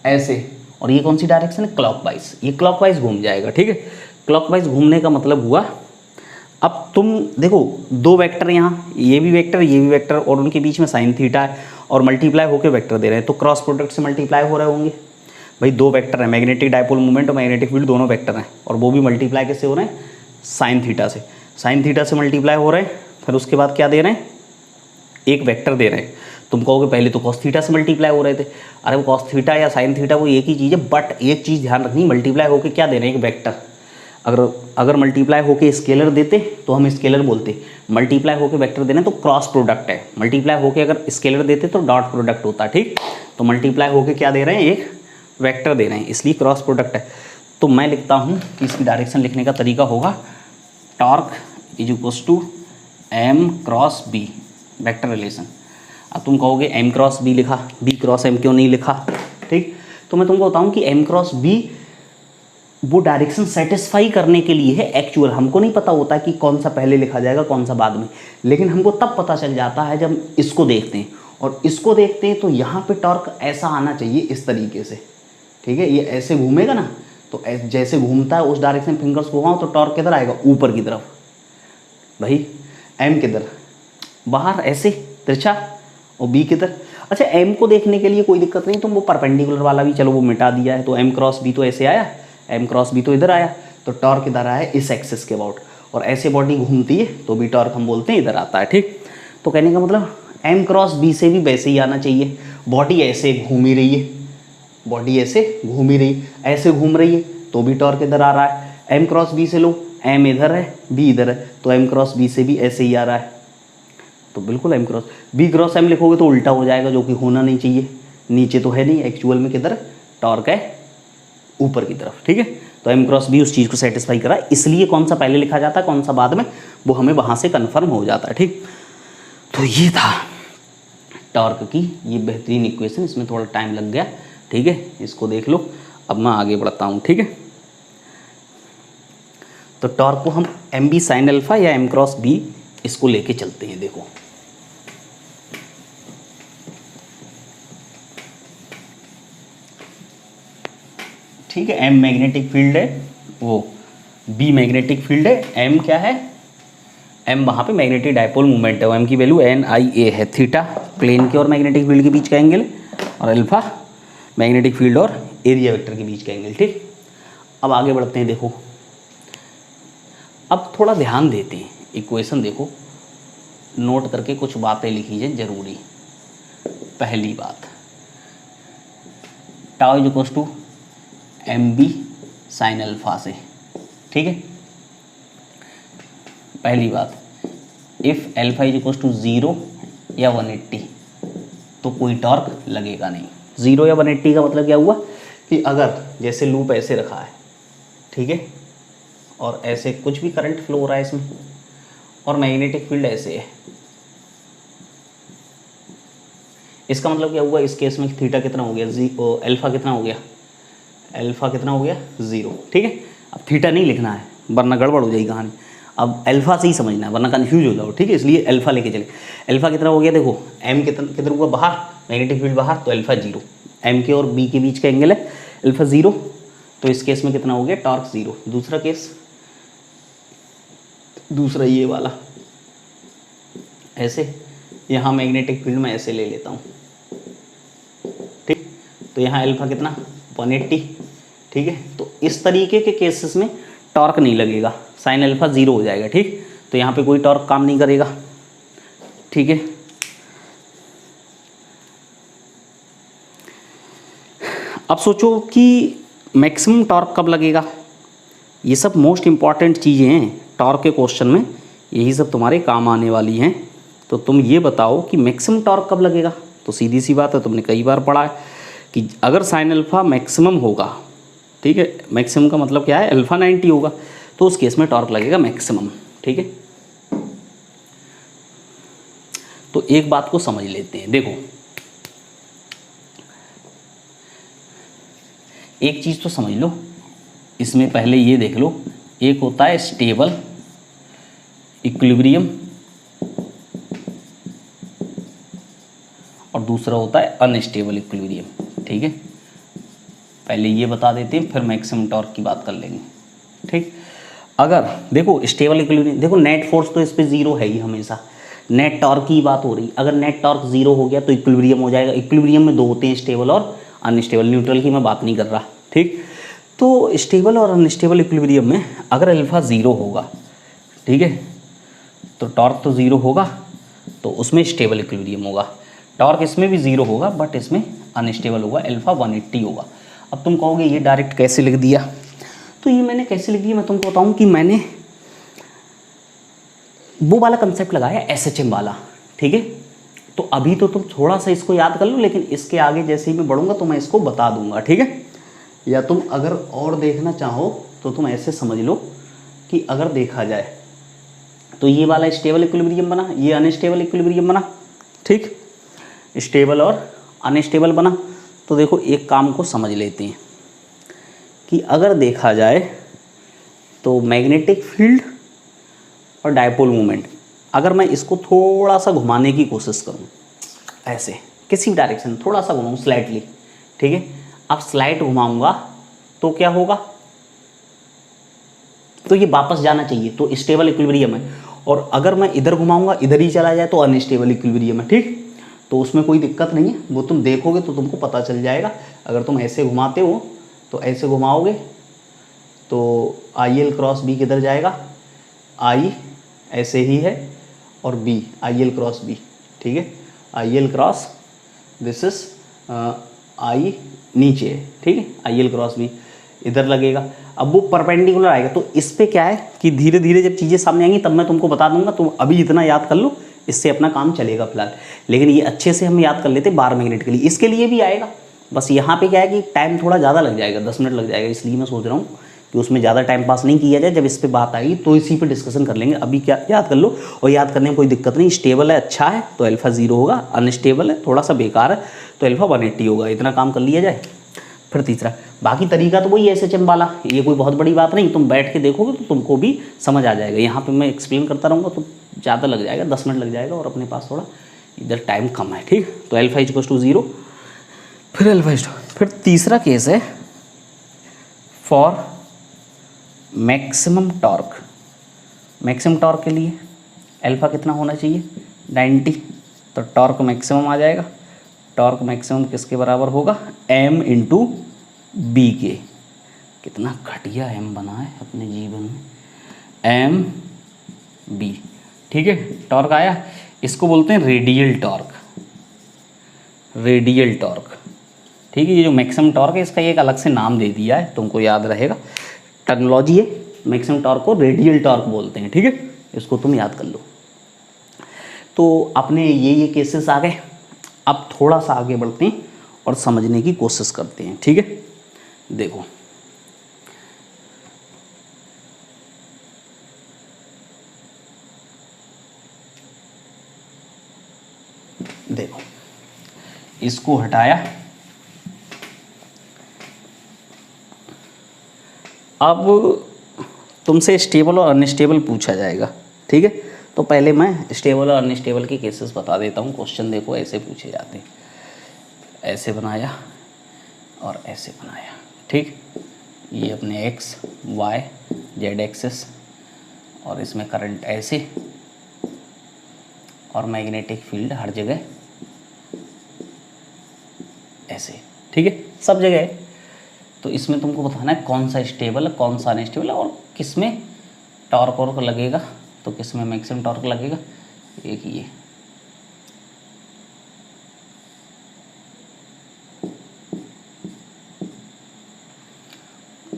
ऐसे। और ये कौन सी डायरेक्शन है? क्लॉकवाइज। ये क्लॉकवाइज घूम जाएगा, ठीक है। क्लॉकवाइज घूमने का मतलब हुआ, अब तुम देखो दो वेक्टर यहाँ, ये भी वेक्टर, ये भी वेक्टर, और उनके बीच में साइन थीटा है, और मल्टीप्लाई होकर वेक्टर दे रहे हैं, तो क्रॉस प्रोडक्ट से मल्टीप्लाई हो रहे होंगे। भाई दो वेक्टर हैं, मैग्नेटिक डायपोल मूवमेंट और मैग्नेटिक फील्ड, दोनों वेक्टर हैं, और वो भी मल्टीप्लाई कैसे हो रहे हैं? साइन थीटा से। साइन थीटा से मल्टीप्लाई हो रहे हैं, फिर उसके बाद क्या दे रहे हैं? एक वेक्टर दे रहे हैं। तुम कहोगे पहले तो कॉस थीटा से मल्टीप्लाई हो रहे थे, अरे वो कॉस थीटा या साइन थीटा वो एक ही चीज़ है, बट एक चीज़ ध्यान रखनी, मल्टीप्लाई होकर क्या दे रहे हैं? एक वेक्टर। अगर मल्टीप्लाई होकर स्केलर देते तो हम स्केलर बोलते, मल्टीप्लाई होकर वेक्टर देना तो क्रॉस प्रोडक्ट है, मल्टीप्लाई होकर अगर स्केलर देते तो डॉट प्रोडक्ट होता, ठीक। तो मल्टीप्लाई होकर क्या दे रहे हैं? एक वेक्टर दे रहे हैं, इसलिए क्रॉस प्रोडक्ट है। तो मैं लिखता हूँ कि इसकी डायरेक्शन लिखने का तरीका होगा torque is equals to M cross B, vector relation. अब तुम कहोगे एम क्रॉस बी लिखा, बी क्रॉस एम क्यों नहीं लिखा, ठीक। तो मैं तुमको बताऊं कि एम क्रॉस बी वो डायरेक्शन सेटिस्फाई करने के लिए है एक्चुअल। हमको नहीं पता होता कि कौन सा पहले लिखा जाएगा कौन सा बाद में, लेकिन हमको तब पता चल जाता है जब इसको देखते हैं, और इसको देखते हैं तो यहाँ पे टॉर्क ऐसा आना चाहिए इस तरीके से, ठीक है। ये ऐसे घूमेगा ना, तो जैसे घूमता है उस डायरेक्शन फिंगर्स को घुमाओ तो टॉर्क किधर आएगा? ऊपर की तरफ। भाई एम किधर? बाहर ऐसे तिरछा, और बी किधर? अच्छा एम को देखने के लिए कोई दिक्कत नहीं, तुम वो परपेंडिकुलर वाला भी चलो वो मिटा दिया है, तो एम क्रॉस बी तो ऐसे आया, एम क्रॉस बी तो इधर आया, तो टॉर्क इधर आया इस एक्सिस के अबाउट, और ऐसे बॉडी घूमती है तो भी टॉर्क हम बोलते हैं इधर आता है, ठीक। तो कहने का मतलब एम क्रॉस बी से भी वैसे ही आना चाहिए, बॉडी ऐसे घूम ही रही है, बॉडी ऐसे घूम ही रही, ऐसे घूम रही है तो भी टॉर्क इधर आ रहा है। एम क्रॉस बी से लो, एम इधर है बी इधर है, तो एम क्रॉस बी से भी ऐसे ही आ रहा है, तो बिल्कुल M cross B cross M लिखोगे तो उल्टा हो जाएगा, जो कि होना नहीं चाहिए। नीचे तो है नहीं, एक्चुअल में किधर टॉर्क है ऊपर की तरफ, ठीक है। तो एम क्रॉस बी उस चीज़ को सेटिस्फाई करा, इसलिए कौन सा पहले लिखा जाता है कौन सा बाद में, वो हमें वहाँ से कन्फर्म हो जाता है, ठीक। तो ये था टॉर्क की ये बेहतरीन इक्वेशन, इसमें थोड़ा टाइम लग गया, ठीक है, इसको देख लो। अब मैं आगे बढ़ता हूँ, ठीक है। तो टॉर्क को हम एम बी साइन अल्फा या एम क्रॉस बी इसको लेके चलते हैं। देखो ठीक है, एम मैग्नेटिक फील्ड है, वो बी मैग्नेटिक फील्ड है, एम क्या है, एम वहाँ पे मैग्नेटिक डायपोल मूवमेंट है, एम की वैल्यू एन आई ए है, थीटा प्लेन के और मैग्नेटिक फील्ड के बीच का एंगल, और अल्फा मैग्नेटिक फील्ड और एरिया वेक्टर के बीच का एंगल, ठीक। अब आगे बढ़ते हैं। देखो अब थोड़ा ध्यान देते हैं, इक्वेशन देखो, नोट करके कुछ बातें लिखी जाए जरूरी। पहली बात, tau is equals to M B sine alpha से, ठीक है। पहली बात, if alpha is equals to 0 या 180 तो कोई टॉर्क लगेगा नहीं। 0 या 180 का मतलब क्या हुआ कि अगर जैसे लूप ऐसे रखा है, ठीक है, और ऐसे कुछ भी करंट फ्लो हो रहा है इसमें, और मैग्नेटिक फील्ड ऐसे है, इसका मतलब क्या हुआ इस केस में थीटा कितना हो गया, अल्फा कितना हो गया, अल्फा कितना हो गया 0, ठीक है। अब थीटा नहीं लिखना है वरना गड़बड़ हो जाएगी कहानी, अब अल्फा से ही समझना है वरना कंफ्यूज हो जाओ, ठीक है, इसलिए अल्फा लेके चले। अल्फा कितना हो गया, देखो एम कितना हुआ बाहर, मैग्नेटिक फील्ड बाहर, तो अल्फा 0, एम के और बी के बीच का एंगल है अल्फा 0, तो इस केस में कितना हो गया टॉर्क 0। दूसरा केस, दूसरा ये वाला ऐसे, यहाँ मैग्नेटिक फील्ड में ऐसे ले लेता हूँ, ठीक, तो यहाँ अल्फा कितना 180, ठीक है। तो इस तरीके के केसेस में टॉर्क नहीं लगेगा, साइन अल्फा 0 हो जाएगा, ठीक। तो यहाँ पे कोई टॉर्क काम नहीं करेगा, ठीक है। अब सोचो कि मैक्सिमम टॉर्क कब लगेगा, ये सब मोस्ट इम्पॉर्टेंट चीज़ें हैं टॉर्क के क्वेश्चन में, यही सब तुम्हारे काम आने वाली हैं। तो तुम ये बताओ कि मैक्सिमम टॉर्क कब लगेगा, तो सीधी सी बात है, तुमने कई बार पढ़ा है कि अगर साइन अल्फा मैक्सिमम होगा, ठीक है, मैक्सिमम का मतलब क्या है, अल्फा 90 होगा, तो उस केस में टॉर्क लगेगा मैक्सिमम, ठीक है। तो एक बात को समझ लेते हैं, देखो एक चीज़ तो समझ लो, इसमें पहले ये देख लो, एक होता है स्टेबल इक्विलिब्रियम और दूसरा होता है अनस्टेबल इक्विलिब्रियम, ठीक है। पहले ये बता देते हैं फिर मैक्सिमम टॉर्क की बात कर लेंगे, ठीक। अगर देखो स्टेबल इक्विलिब्रियम, देखो नेट फोर्स तो इस पर 0 है ही हमेशा, नेट टॉर्क की बात हो रही, अगर नेट टॉर्क 0 हो गया तो इक्विलिब्रियम हो जाएगा। इक्विलिब्रियम में दो होते हैं, स्टेबल और अनस्टेबल, न्यूट्रल की मैं बात नहीं कर रहा, ठीक। तो स्टेबल और अनस्टेबल इक्विलिब्रियम में अगर अल्फा 0 होगा, ठीक है, तो टॉर्क तो 0 होगा, तो उसमें स्टेबल इक्विलिब्रियम होगा। टॉर्क इसमें भी 0 होगा बट इसमें अनस्टेबल होगा, अल्फा 180 होगा। अब तुम कहोगे ये डायरेक्ट कैसे लिख दिया, तो ये मैंने कैसे लिख दिया, मैं तुमको बताऊं कि मैंने वो वाला कंसेप्ट लगाया SHM वाला, ठीक है। तो अभी तो तुम थोड़ा सा इसको याद कर लो, लेकिन इसके आगे जैसे ही मैं बढ़ूंगा तो मैं इसको बता दूंगा, ठीक है। या तुम अगर और देखना चाहो तो तुम ऐसे समझ लो कि अगर देखा जाए तो ये वाला स्टेबल इक्विलिब्रियम बना, ये अनस्टेबल इक्विलिब्रियम बना, ठीक, स्टेबल और अनस्टेबल बना। तो देखो एक काम को समझ लेते हैं कि अगर देखा जाए तो मैग्नेटिक फील्ड और डायपोल मोमेंट, अगर मैं इसको थोड़ा सा घुमाने की कोशिश करूं, ऐसे किसी डायरेक्शन थोड़ा सा घुमाऊं स्लाइटली, ठीक है, अब स्लाइड घुमाऊंगा तो क्या होगा, तो ये वापस जाना चाहिए, तो स्टेबल इक्विलिब्रियम है। और अगर मैं इधर घुमाऊंगा इधर ही चला जाए तो अनस्टेबल इक्विलिब्रियम है, ठीक। तो उसमें कोई दिक्कत नहीं है, वो तुम देखोगे तो तुमको पता चल जाएगा। अगर तुम ऐसे घुमाते हो तो ऐसे घुमाओगे तो IL क्रॉस B किधर जाएगा, I ऐसे ही है और IL क्रॉस B, ठीक है, IL क्रॉस दिस इज आई नीचे है, ठीक है, आई एल क्रॉस बी इधर लगेगा। अब वो परपेंडिकुलर आएगा, तो इस पे क्या है कि धीरे धीरे जब चीज़ें सामने आएंगी तब मैं तुमको बता दूंगा, तुम अभी इतना याद कर लो, इससे अपना काम चलेगा फिलहाल। लेकिन ये अच्छे से हम याद कर लेते बार मैग्नेट के लिए, इसके लिए भी आएगा, बस यहाँ पे क्या है कि टाइम थोड़ा ज़्यादा लग जाएगा, 10 मिनट लग जाएगा, इसलिए मैं सोच रहा हूँ कि उसमें ज़्यादा टाइम पास नहीं किया जाए। जब इस पर बात आएगी तो इसी पे डिस्कशन कर लेंगे, अभी क्या याद कर लो। और याद करने में कोई दिक्कत नहीं, स्टेबल है अच्छा है तो अल्फा 0 होगा, अनस्टेबल है थोड़ा सा बेकार है तो अल्फा 180 होगा, इतना काम कर लिया जाए। फिर तीसरा, बाकी तरीका तो वही SHM वाला, ये कोई बहुत बड़ी बात नहीं, तुम बैठ के देखोगे तो तुमको भी समझ आ जाएगा। यहाँ पे मैं एक्सप्लेन करता रहूँगा तो ज़्यादा लग जाएगा, 10 मिनट लग जाएगा और अपने पास थोड़ा इधर टाइम कम है, ठीक। तो अल्फा इक्वल्स टू 0, फिर अल्फा इक्वल्स, फिर तीसरा केस है for maximum torque. Maximum torque के लिए अल्फा कितना होना चाहिए 90, तो टॉर्क मैक्सिमम आ जाएगा। टॉर्क मैक्सिमम किसके बराबर होगा m इंटू बी के। कितना घटिया m बना है अपने जीवन में, m b, ठीक है। टॉर्क आया, इसको बोलते हैं रेडियल टॉर्क, रेडियल टॉर्क, ठीक है। ये जो मैक्सिमम टॉर्क है इसका एक अलग से नाम दे दिया है, तुमको याद रहेगा, टर्मिनोलॉजी है। मैक्सिमम टॉर्क को रेडियल टॉर्क बोलते हैं, ठीक है, इसको तुम याद कर लो। तो अपने ये केसेस आ गए, अब थोड़ा सा आगे बढ़ते हैं और समझने की कोशिश करते हैं, ठीक है। देखो देखो इसको हटाया, अब तुमसे स्टेबल और अनस्टेबल पूछा जाएगा, ठीक है। तो पहले मैं स्टेबल और अनस्टेबल के केसेस बता देता हूँ। क्वेश्चन देखो ऐसे पूछे जाते हैं, ऐसे बनाया और ऐसे बनाया, ठीक। ये अपने x y z एक्सेस और इसमें करंट ऐसे और मैग्नेटिक फील्ड हर जगह ऐसे, ठीक है, सब जगह है। तो इसमें तुमको बताना है कौन सा स्टेबल है कौन सा अनस्टेबल है और किस में टॉर्क वर्क लगेगा तो किस में मैक्सिमम टॉर्क लगेगा। एक ये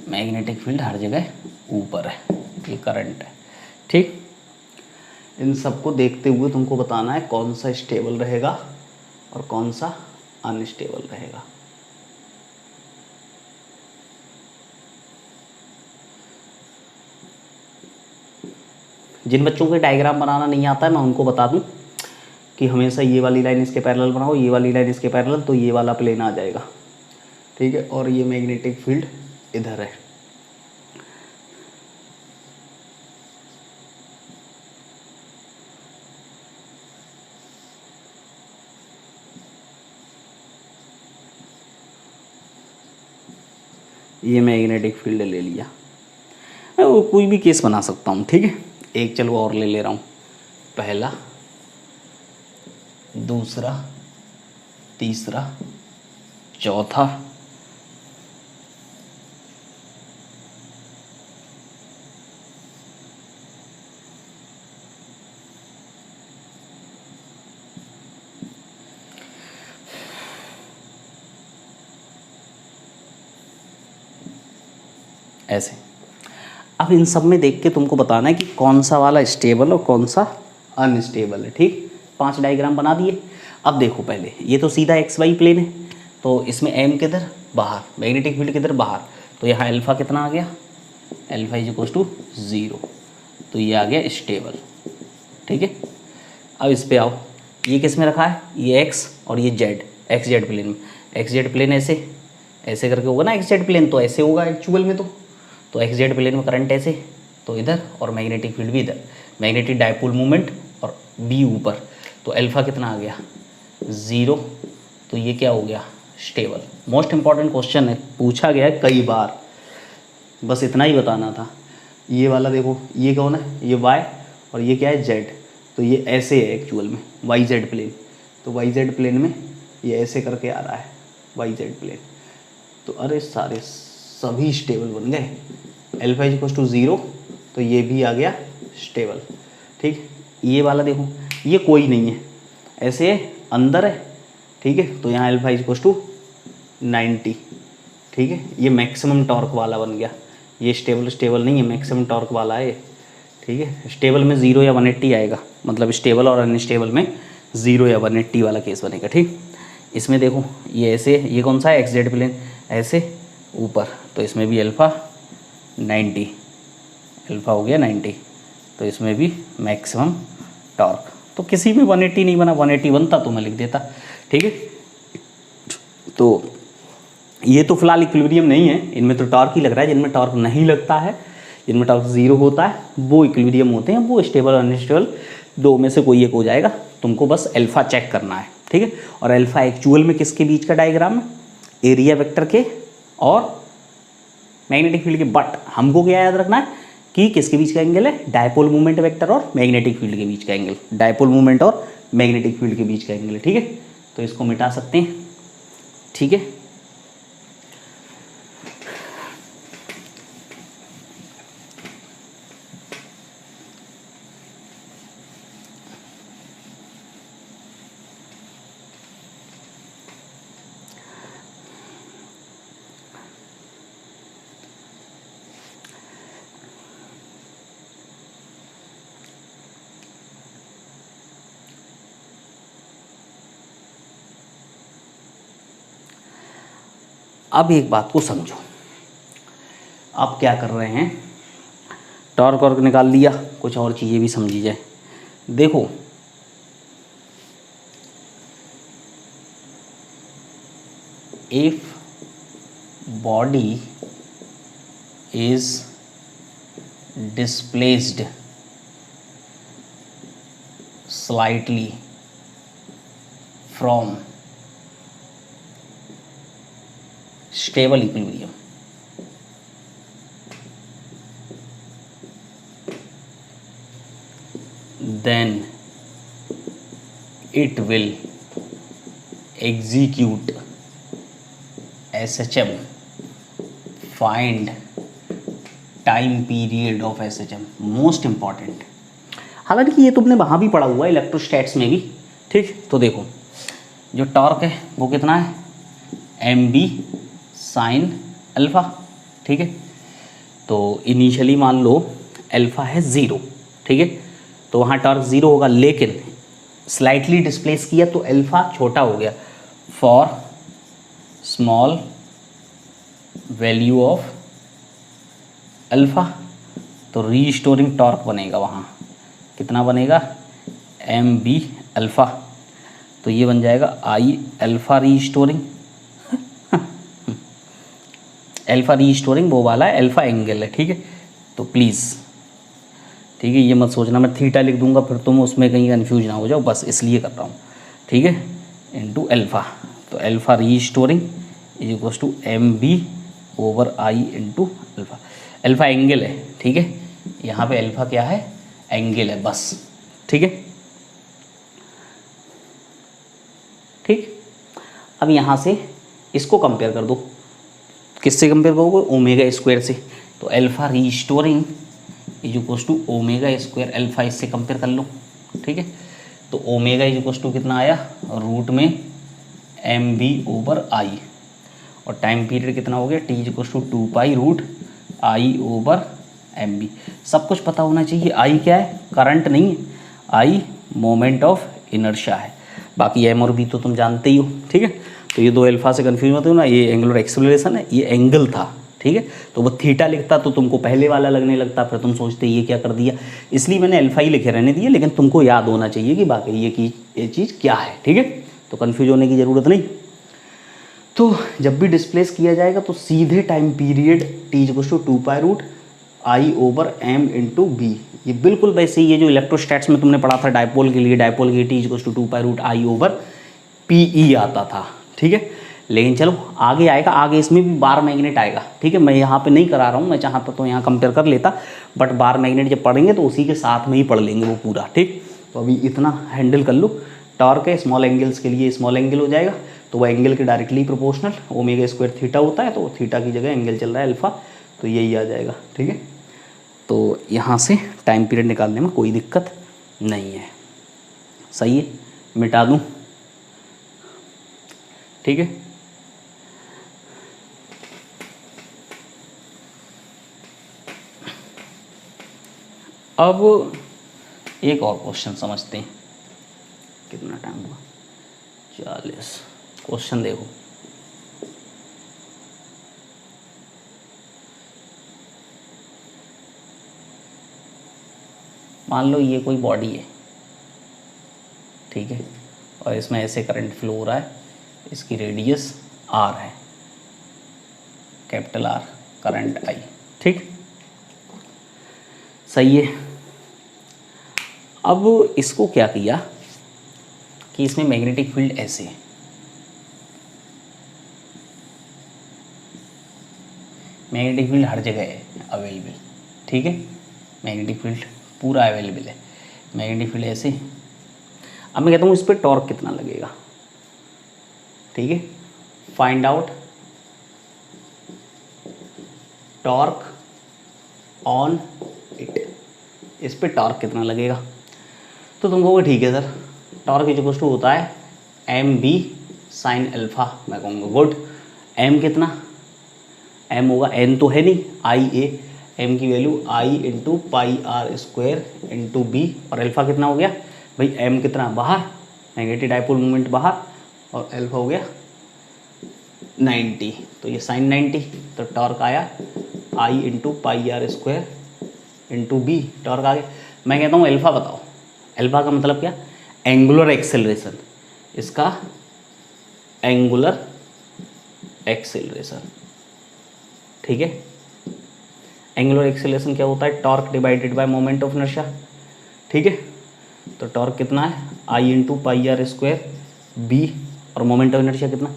मैग्नेटिक फील्ड हर जगह ऊपर है, ये करंट है, ठीक। इन सबको देखते हुए तुमको बताना है कौन सा स्टेबल रहेगा और कौन सा अनस्टेबल रहेगा। जिन बच्चों को डायग्राम बनाना नहीं आता है मैं उनको बता दूं कि हमेशा ये वाली लाइन इसके पैरेलल बनाओ, ये वाली लाइन इसके पैरेलल, तो ये वाला प्लेन आ जाएगा, ठीक है। और ये मैग्नेटिक फील्ड इधर है, ये मैग्नेटिक फील्ड ले लिया। मैं वो कोई भी केस बना सकता हूँ, ठीक है। एक चलो और ले रहा हूँ, पहला दूसरा तीसरा चौथा ऐसे। अब इन सब में देख के तुमको बताना है कि कौन सा वाला स्टेबल और कौन सा अनस्टेबल है, ठीक। 5 डायग्राम बना दिए। अब देखो पहले ये तो सीधा XY प्लेन है, तो इसमें M किधर बाहर, मैग्नेटिक फील्ड किधर बाहर, तो यहाँ अल्फा कितना आ गया, अल्फा इज इक्वल टू 0, तो ये आ गया स्टेबल, ठीक है। अब इस पे आओ, ये किस में रखा है, ये X और ये Z, XZ प्लेन में। XZ प्लेन ऐसे ऐसे करके होगा ना, XZ प्लेन तो ऐसे होगा एक्चुअल में, तो XZ प्लेन में करंट ऐसे तो इधर और मैग्नेटिक फील्ड भी इधर, मैग्नेटिक डायपोल मूवमेंट और B ऊपर, तो अल्फा कितना आ गया 0, तो ये क्या हो गया स्टेबल। मोस्ट इंपॉर्टेंट क्वेश्चन है, पूछा गया है कई बार, बस इतना ही बताना था। ये वाला देखो, ये कौन है, ये Y और ये क्या है Z, तो ये ऐसे है एक्चुअल में YZ प्लेन, तो YZ प्लेन में ये ऐसे करके आ रहा है YZ प्लेन, तो अरे सारे सभी स्टेबल बन गए। अल्फा इज इक्वल टू 0, तो ये भी आ गया स्टेबल, ठीक। ये वाला देखो, ये कोई नहीं है, ऐसे अंदर है, ठीक है, तो यहाँ अल्फा इज इक्वल टू 90, ठीक है। ये मैक्सिमम टॉर्क वाला बन गया, ये स्टेबल नहीं है, मैक्सिमम टॉर्क वाला है ये, ठीक है। स्टेबल में 0 या 180 आएगा, मतलब स्टेबल और अनस्टेबल में 0 या 180 वाला केस बनेगा, ठीक। इसमें देखो ये ऐसे, ये कौन सा है, एक्स जेड प्लेन, ऐसे ऊपर, तो इसमें भी अल्फ़ा 90, अल्फ़ा हो गया 90, तो इसमें भी मैक्सिमम टॉर्क। तो किसी में 180 नहीं बना, 180 बनता तो मैं लिख देता, ठीक है। तो ये तो फिलहाल इक्विलिब्रियम नहीं है, इनमें तो टॉर्क ही लग रहा है। जिनमें टॉर्क नहीं लगता है, जिनमें टॉर्क 0 होता है, वो इक्विलिब्रियम होते हैं, वो स्टेबल और अनस्टेबल दो में से कोई एक हो जाएगा। तुमको बस अल्फ़ा चेक करना है, ठीक है। और अल्फ़ा एक्चुअल में किसके बीच का डायग्राम है, एरिया वेक्टर के और मैग्नेटिक फील्ड के। बट हमको क्या याद रखना है कि किसके बीच का एंगल है, डायपोल मूवमेंट वेक्टर और मैग्नेटिक फील्ड के बीच का एंगल, डायपोल मूवमेंट और मैग्नेटिक फील्ड के बीच का एंगल है, ठीक है। तो इसको मिटा सकते हैं, ठीक है। अब एक बात को समझो, आप क्या कर रहे हैं, टॉर्क वर्क निकाल लिया, कुछ और चीज़ें भी समझी जाए। देखो if body is displaced slightly from stable equilibrium, then it will execute SHM, find time period of SHM, most important. हालांकि ये तुमने वहाँ भी पढ़ा हुआ है इलेक्ट्रोस्टैट्स में भी, ठीक। तो देखो जो टॉर्क है वो कितना है, mb साइन अल्फ़ा, ठीक है। तो इनिशियली मान लो अल्फ़ा है 0, ठीक है। तो वहाँ टॉर्क 0 होगा, लेकिन स्लाइटली डिस्प्लेस किया तो अल्फ़ा छोटा हो गया। For small value of alpha, तो रीस्टोरिंग टॉर्क बनेगा वहाँ, कितना बनेगा, mb अल्फ़ा। तो ये बन जाएगा आई अल्फ़ा रीस्टोरिंग, अल्फ़ा रीस्टोरिंग वो वाला है, अल्फ़ा एंगल है, ठीक है। तो प्लीज़, ठीक है, ये मत सोचना मैं थीटा लिख दूंगा फिर तुम उसमें कहीं कन्फ्यूज ना हो जाओ, बस इसलिए कर रहा हूँ, ठीक है, इनटू अल्फ़ा। तो alpha restoring is equals to mb over I into alpha. Alpha angle है, ठीक है, यहाँ पे अल्फ़ा क्या है, एंगल है, बस, ठीक है, ठीक। अब यहाँ से इसको कंपेयर कर दो, किससे कंपेयर करोगे, ओमेगा स्क्वायर से। तो alpha restoring is equals to omega square alpha, इससे कंपेयर कर लो, ठीक है। तो ओमेगा इज इक्वल्स टू कितना आया, रूट में mb ओवर आई, और टाइम पीरियड कितना हो गया, t is equals to 2 pi root I over mb। सब कुछ पता होना चाहिए। आई क्या है, करंट नहीं है, आई मोमेंट ऑफ इनर्शिया है, बाकी m और b तो तुम जानते ही हो, ठीक है। तो ये दो अल्फ़ा से कन्फ्यूज मत हो ना, ये एंगुलर एक्सेलरेशन है, ये एंगल था, ठीक है। तो वो थीटा लिखता तो तुमको पहले वाला लगने लगता, फिर तुम सोचते ये क्या कर दिया, इसलिए मैंने अल्फ़ा ही लिखे रहने दिया, लेकिन तुमको याद होना चाहिए कि बाकी ये चीज़ क्या है, ठीक है। तो कन्फ्यूज होने की ज़रूरत नहीं। तो जब भी डिस्प्लेस किया जाएगा तो सीधे time period t equals to 2 pi root I over m into b, ये बिल्कुल वैसे ही ये जो इलेक्ट्रोस्टैट्स में तुमने पढ़ा था डायपोल के लिए, डायपोल के t equals to 2 pi root I over p आता था, ठीक है। लेकिन चलो आगे आएगा, आगे इसमें भी बार मैग्नेट आएगा, ठीक है। मैं यहाँ पे नहीं करा रहा हूँ, मैं चाहता तो यहाँ कंपेयर कर लेता, बट बार मैग्नेट जब पढ़ेंगे तो उसी के साथ में ही पढ़ लेंगे वो पूरा, ठीक। तो अभी इतना हैंडल कर लो। टॉर्क है, स्मॉल एंगल्स के लिए स्मॉल एंगल हो जाएगा, तो वो एंगल के directly proportional omega square theta होता है, तो थीटा की जगह एंगल चल रहा है अल्फ़ा, तो यही आ जाएगा, ठीक है। तो यहाँ से टाइम पीरियड निकालने में कोई दिक्कत नहीं है, सही है। मिटा दूँ, ठीक है। अब एक और क्वेश्चन समझते हैं। कितना टाइम हुआ? 40। क्वेश्चन देखो, मान लो ये कोई बॉडी है, ठीक है, और इसमें ऐसे करंट फ्लो हो रहा है, इसकी रेडियस आर है, कैपिटल आर, करंट आई, ठीक, सही है। अब इसको क्या किया कि इसमें मैग्नेटिक फील्ड ऐसे है, मैग्नेटिक फील्ड हर जगह है अवेलेबल, ठीक है, मैग्नेटिक फील्ड पूरा अवेलेबल है, मैग्नेटिक फील्ड ऐसे। अब मैं कहता हूँ इस पर टॉर्क कितना लगेगा, ठीक है, find out torque on it, इस पे टॉर्क कितना लगेगा। तो तुम कहोगे ठीक है सर, टॉर्क इक्वल टू होता है एम बी साइन अल्फा, मैं कहूँगा गुड। एम कितना, एम होगा, एन तो है नहीं, आई ए, एम की value I into pi are square into b, और अल्फा कितना हो गया भाई, एम कितना बाहर, नेगेटिव डाइपोल मोमेंट बाहर, और अल्फा हो गया 90, तो ये साइन 90, तो टॉर्क आया I into pi are square into B, torque आ गया। मैं कहता हूँ अल्फा बताओ, अल्फा का मतलब क्या, एंगुलर एक्सेलरेशन, इसका एंगुलर एक्सेलरेशन, ठीक है, एंगुलर एक्सेलरेशन क्या होता है, torque divided by moment of inertia, ठीक है, तो टॉर्क कितना है I into pi are square B, और मोमेंट ऑफ इनर्शिया कितना।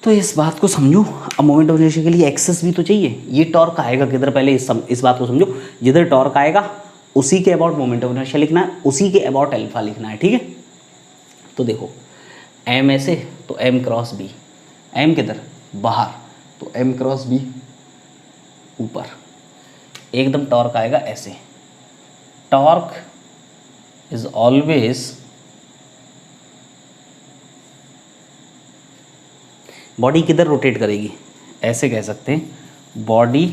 तो इस बात को समझो, अब मोमेंट ऑफ इनर्शिया के लिए एक्सेस भी तो चाहिए, ये टॉर्क आएगा किधर, पहले इस बात को समझो, जिधर टॉर्क आएगा उसी के अबाउट मोमेंट ऑफ इनर्शिया लिखना है, उसी के अबाउट अल्फा लिखना है, ठीक है। तो देखो एम ऐसे, तो एम क्रॉस बी, एम किधर बाहर, तो एम क्रॉस बी ऊपर, एकदम टॉर्क आएगा ऐसे, टॉर्क इज ऑलवेज, बॉडी किधर रोटेट करेगी, ऐसे कह सकते हैं, body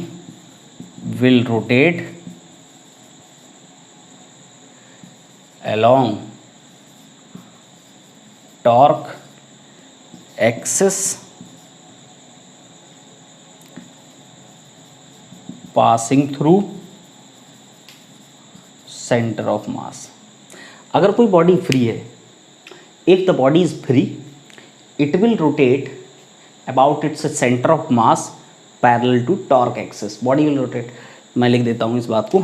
will rotate along torque axis passing through center of mass। अगर कोई बॉडी फ्री है, if the body is free it will rotate about its center of mass parallel to torque axis, body will rotate। मैं लिख देता हूँ इस बात को,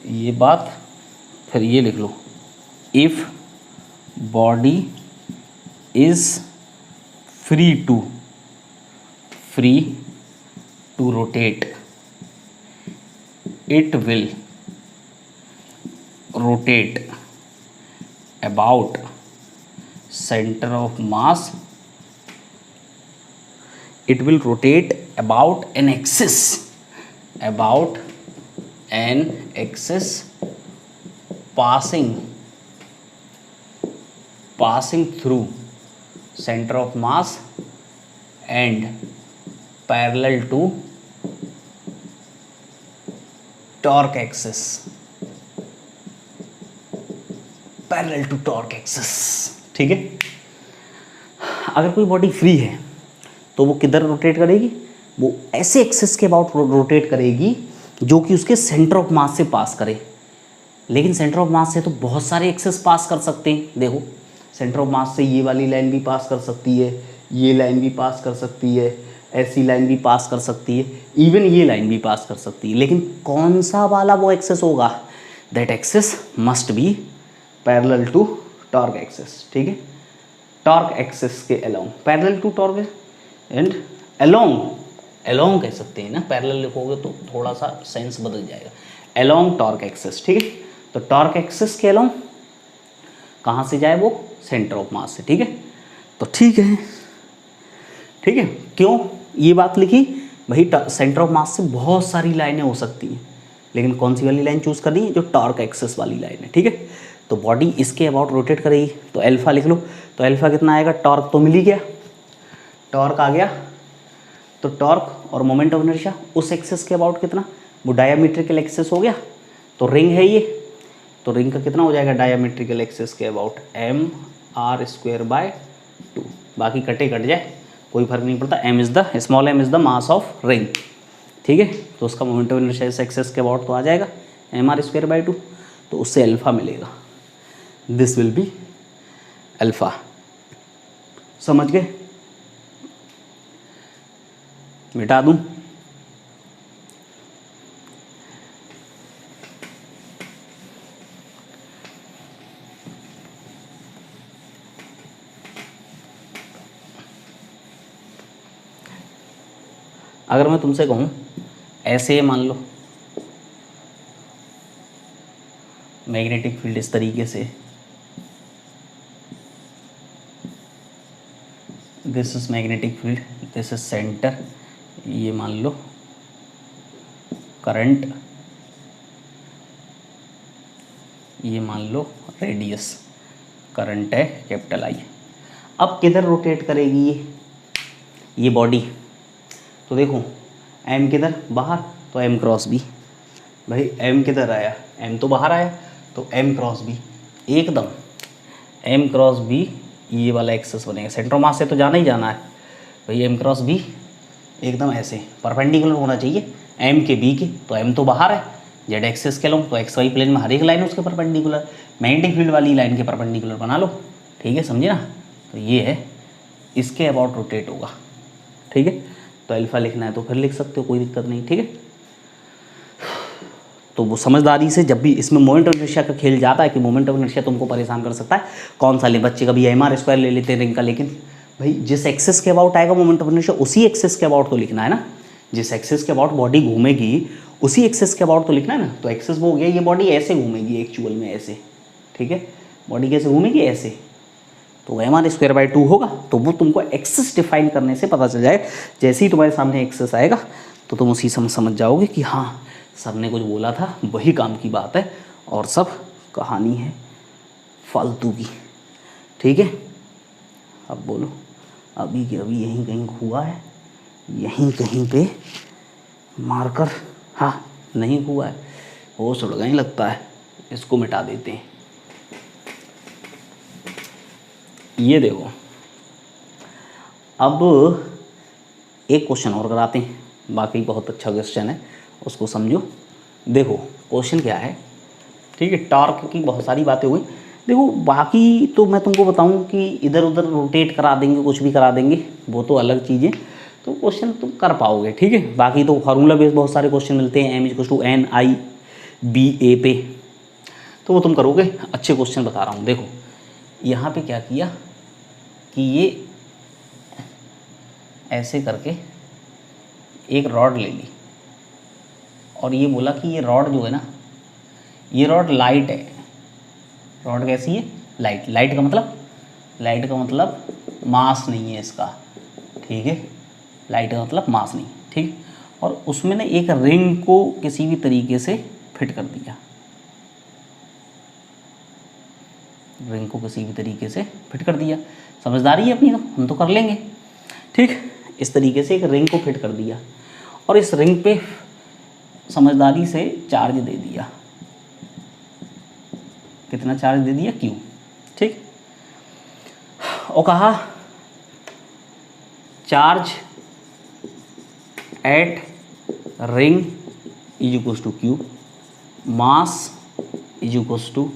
ये बात, फिर ये लिख लो, if body is free to rotate it will rotate about centre of mass, it will rotate about an axis, about an axis passing through center of mass and parallel to torque axis, parallel to torque axis, ठीक है। अगर कोई body free है तो वो किधर rotate करेगी, वो ऐसे एक्सिस के अबाउट रोटेट करेगी जो कि उसके सेंटर ऑफ मास से पास करे। लेकिन सेंटर ऑफ मास से तो बहुत सारे एक्सिस पास कर सकते हैं, देखो सेंटर ऑफ मास से ये वाली लाइन भी पास कर सकती है, ये लाइन भी पास कर सकती है, ऐसी लाइन भी पास कर सकती है, इवन ये लाइन भी पास कर सकती है। लेकिन कौन सा वाला वो एक्सिस होगा, that axis must be parallel to torque axis, ठीक है, टॉर्क एक्सिस के along, parallel to torque and along कह सकते हैं ना, पैरेलल लिखोगे तो थोड़ा सा सेंस बदल जाएगा, अलोंग टॉर्क एक्सिस, ठीक है। तो टॉर्क एक्सिस के अलोंग कहाँ से जाए, वो सेंटर ऑफ मास से, ठीक है। तो ठीक है, ठीक है, क्यों ये बात लिखी भाई, सेंटर ऑफ मास से बहुत सारी लाइनें हो सकती हैं, लेकिन कौन सी वाली लाइन चूज़ करनी है, जो टॉर्क एक्सिस वाली लाइन है, ठीक है। तो बॉडी इसके अबाउट रोटेट करेगी, तो अल्फा लिख लो, तो अल्फा कितना आएगा, टॉर्क तो मिल ही गया, टॉर्क आ गया, तो टॉर्क और मोमेंट ऑफ इनर्शिया उस एक्सिस के अबाउट कितना, वो डायमीट्रिकल एक्सिस हो गया। तो रिंग है ये, तो रिंग का कितना हो जाएगा डायमीट्रिकल एक्सिस के अबाउट mr²/2। बाकी कटे कट जाए कोई फर्क नहीं पड़ता। Small m is the mass of ring, ठीक है। तो उसका मोमेंट ऑफ इनर्शिया इस एक्सिस के अबाउट तो आ जाएगा mr²/2, तो उससे अल्फा मिलेगा। This will be alpha. समझ गए? मिटा दूं? अगर मैं तुमसे कहूं ऐसे मान लो मैग्नेटिक फील्ड इस तरीके से, this is magnetic field, this is centre, ये मान लो करंट, ये मान लो रेडियस, करंट है कैपिटल आई। अब किधर रोटेट करेगी ये बॉडी? तो देखो एम किधर बाहर, तो एम क्रॉस बी। भाई एम किधर आया, एम तो बाहर आया, तो एम क्रॉस बी एकदम एम क्रॉस बी ये वाला एक्सेस बनेगा। सेंटर ऑफ मास से तो जाना ही जाना है भाई, एम क्रॉस बी एकदम ऐसे परपेंडिकुलर होना चाहिए एम के बी के। तो एम तो बाहर है, जेड एक्सेस के लो तो एक्स वाई प्लेन में हर एक लाइन उसके परपेंडिकुलर, मैग्नेटिक फील्ड वाली लाइन के परपेंडिकुलर बना लो, ठीक है, समझे ना। तो ये है, इसके अबाउट रोटेट होगा, ठीक है। तो अल्फा लिखना है तो फिर लिख सकते हो, कोई दिक्कत नहीं, ठीक है। तो वो समझदारी से, जब भी इसमें मोमेंट ऑफ इनर्शिया का खेल जाता है कि मोमेंट ऑफ इनर्शिया तुमको परेशान कर सकता है, कौन सा ले, बच्चे कभी mr² ले लेते हैं रिंग का, लेकिन भाई जिस एक्सिस के अबाउट आएगा मोमेंट ऑफ इनर्शिया उसी एक्सिस के अबाउट तो लिखना है ना। जिस एक्सिस के अबाउट बॉडी घूमेगी उसी एक्सिस के अबाउट तो लिखना है ना। तो एक्सिस वो हो गया, ये बॉडी ऐसे घूमेगी एक्चुअल में, ऐसे, ठीक है। बॉडी कैसे घूमेगी, ऐसे, तो mr²/2 होगा। तो वो तुमको एक्सिस डिफाइन करने से पता चल जाए, जैसे ही तुम्हारे सामने एक्सिस आएगा तो तुम उसी समय समझ जाओगे कि हाँ सर ने कुछ बोला था, वही काम की बात है, और सब कहानी है फालतू की, ठीक है। अब बोलो, अभी के अभी यहीं कहीं हुआ है, यहीं कहीं पे मारकर, हाँ नहीं हुआ है, वो सुलगा ही लगता है, इसको मिटा देते हैं। ये देखो, अब एक क्वेश्चन और कराते हैं, बाकी बहुत अच्छा क्वेश्चन है, उसको समझो। देखो क्वेश्चन क्या है, ठीक है। टॉर्क की बहुत सारी बातें हुई, देखो बाकी तो मैं तुमको बताऊं कि इधर उधर रोटेट करा देंगे, कुछ भी करा देंगे, वो तो अलग चीज़ें, तो क्वेश्चन तुम कर पाओगे, ठीक है। बाकी तो फार्मूला बेस्ड बहुत सारे क्वेश्चन मिलते हैं m=NIBA पे, तो वो तुम करोगे। अच्छे क्वेश्चन बता रहा हूँ। देखो यहाँ पे क्या किया कि ये ऐसे करके एक रॉड ले ली, और ये बोला कि ये रॉड जो है ना, ये रॉड लाइट है। रॉड कैसी है, लाइट। लाइट का मतलब, लाइट का मतलब मास नहीं है इसका, ठीक है। लाइट का मतलब मास नहीं, ठीक। और उसमें ना एक रिंग को किसी भी तरीके से फिट कर दिया, रिंग को किसी भी तरीके से फिट कर दिया। समझदारी है अपनी, तो हम तो कर लेंगे, ठीक। इस तरीके से एक रिंग को फिट कर दिया, और इस रिंग पे समझदारी से चार्ज दे दिया। कितना चार्ज दे दिया, Q, ठीक। और कहा charge at ring is equals to Q, mass is equals to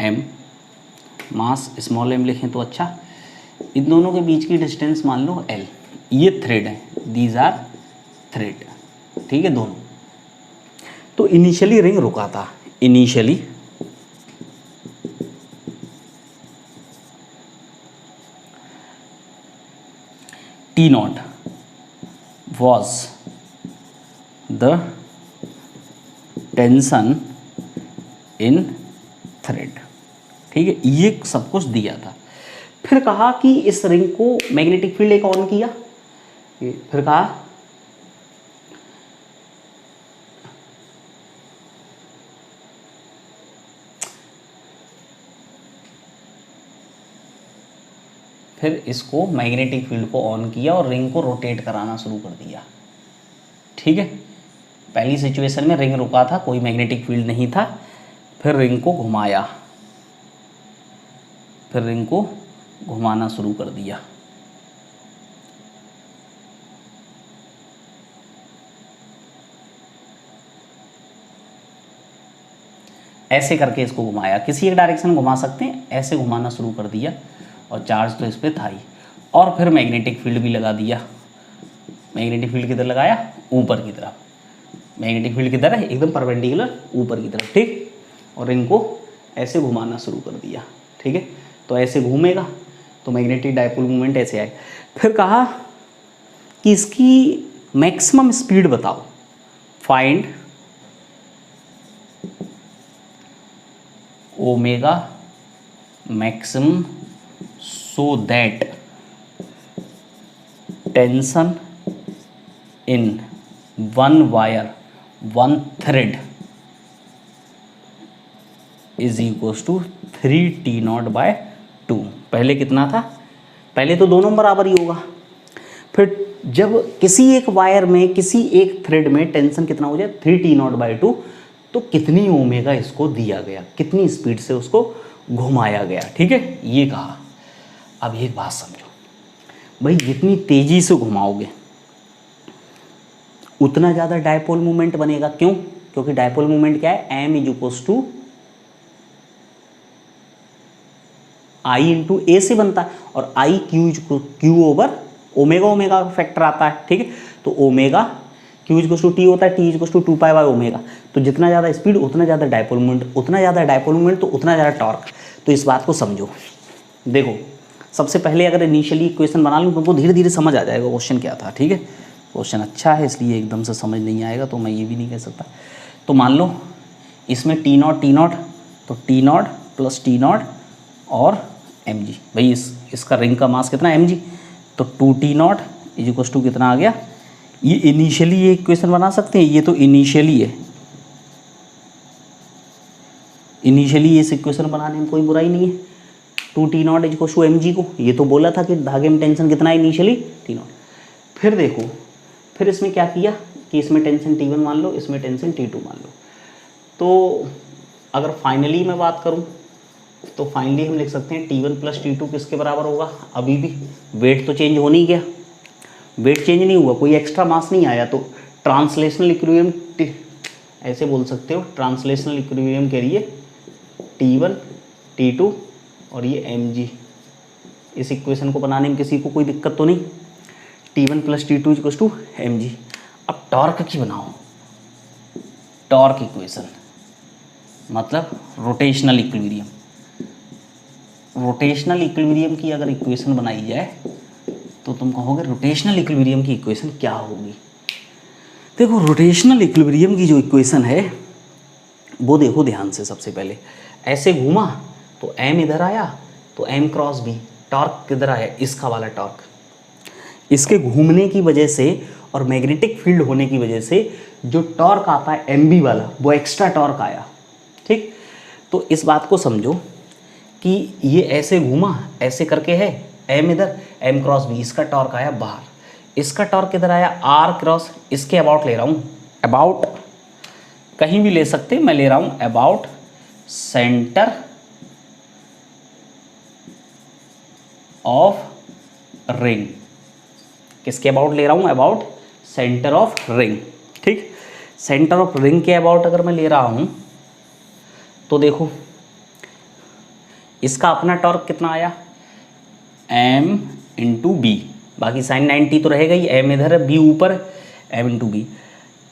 M। Mass small m लिखें तो अच्छा। इन दोनों के बीच की डिस्टेंस मान लो L। ये थ्रेड है, दीज आर थ्रेड, ठीक है, दोनों। तो इनिशियली रिंग रुका था, initially T0 was the tension in thread, ठीक है। ये सब कुछ दिया था। फिर कहा कि इस रिंग को मैग्नेटिक फील्ड एक ऑन किया, फिर कहा फिर इसको मैग्नेटिक फील्ड को ऑन किया और रिंग को रोटेट कराना शुरू कर दिया, ठीक है। पहली सिचुएशन में रिंग रुका था, कोई मैग्नेटिक फील्ड नहीं था, फिर रिंग को घुमाया, फिर रिंग को घुमाना शुरू कर दिया। ऐसे करके इसको घुमाया, किसी एक डायरेक्शन में घुमा सकते हैं, ऐसे घुमाना शुरू कर दिया और चार्ज तो इस पर था ही। और फिर मैग्नेटिक फील्ड भी लगा दिया। मैग्नेटिक फील्ड किधर लगाया? ऊपर की तरफ। मैग्नेटिक फील्ड किधर है? एकदम परपेंडिकुलर ऊपर की तरफ, ठीक। और रिंग को ऐसे घुमाना शुरू कर दिया, ठीक है। तो ऐसे घूमेगा तो मैग्नेटिक डायपोल मोमेंट ऐसे आए। फिर कहा कि इसकी मैक्सिमम स्पीड बताओ, find omega maximum so that tension in one wire one thread is equals to 3T0/2। पहले कितना था? पहले तो दोनों बराबर ही होगा। फिर जब किसी एक वायर में, किसी एक थ्रेड में टेंशन कितना हो जाए? 3T0/2, तो कितनी ओमेगा इसको दिया गया, कितनी स्पीड से उसको घुमाया गया, ठीक है, ये कहा। अब एक बात समझो भाई, जितनी तेजी से घुमाओगे उतना ज़्यादा डायपोल मोमेंट बनेगा। क्यों? क्योंकि डायपोल मोमेंट क्या है? m = I × a से बनता है, और I Q/ओमेगा ओमेगा फैक्टर आता है, ठीक है। तो ओमेगा Q = T होता है, T = 2π/ω। तो जितना ज़्यादा स्पीड उतना ज़्यादा डायपोल मोमेंट, उतना ज़्यादा डायपोल मोमेंट तो उतना ज़्यादा टॉर्क। तो इस बात को समझो। देखो, सबसे पहले अगर इनिशियली इक्वेशन बना लूँ तुमको धीरे धीरे समझ आ जाएगा क्वेश्चन क्या था, ठीक है। क्वेश्चन अच्छा है इसलिए एकदम से समझ नहीं आएगा, तो मैं ये भी नहीं कह सकता। तो मान लो इसमें T0 तो T0 + T0 और mg। भाई इसका रिंग का मास कितना? mg। तो 2T0 = कितना आ गया? ये इनिशियली ये इक्वेशन बना सकते हैं, ये तो इनिशियली है। इनिशियली इस इक्वेशन बनाने में कोई बुराई नहीं है। 2T0 = mg को, ये तो बोला था कि धागे में टेंशन कितना है इनिशियली? T0। फिर देखो, फिर इसमें क्या किया कि इसमें टेंशन T1 मान लो, इसमें टेंशन T2 मान लो। तो अगर फाइनली मैं बात करूं तो फाइनली हम लिख सकते हैं T1 + T2 किसके बराबर होगा? अभी भी वेट तो चेंज हो नहीं गया, वेट चेंज नहीं हुआ, कोई एक्स्ट्रा मास नहीं आया। तो ट्रांसलेशनल इक्विलिब्रियम ऐसे बोल सकते हो, ट्रांसलेशनल इक्विलिब्रियम के लिए T1 T2 और ये mg। इस इक्वेशन को बनाने में किसी को कोई दिक्कत तो नहीं? T1 + T2 = mg। अब टॉर्क की बनाओ, टॉर्क इक्वेशन मतलब रोटेशनल इक्विलिब्रियम। रोटेशनल इक्विलिब्रियम की अगर इक्वेशन बनाई जाए तो तुम कहोगे रोटेशनल इक्विलिब्रियम की इक्वेशन क्या होगी? देखो, रोटेशनल इक्विलिब्रियम की जो इक्वेशन है वो देखो ध्यान से। सबसे पहले ऐसे घूमा तो m इधर आया, तो m × b। टॉर्क किधर आया? इसका वाला टॉर्क। इसके घूमने की वजह से और मैग्नेटिक फील्ड होने की वजह से जो टॉर्क आता है mb वाला, वो एक्स्ट्रा टॉर्क आया, ठीक। तो इस बात को समझो कि ये ऐसे घूमा, ऐसे करके है, m इधर, m × b, इसका टॉर्क आया बाहर। इसका टॉर्क किधर आया? r क्रॉस, इसके अबाउट ले रहा हूँ, अबाउट कहीं भी ले सकते, मैं ले रहा हूँ अबाउट सेंटर ऑफ रिंग। किसके अबाउट ले रहा हूँ? अबाउट सेंटर ऑफ रिंग, ठीक। सेंटर ऑफ रिंग के अबाउट अगर मैं ले रहा हूँ तो देखो इसका अपना टॉर्क कितना आया? m × b। बाकी साइन 90 तो रहेगा ही, m इधर है, b ऊपर, m × b।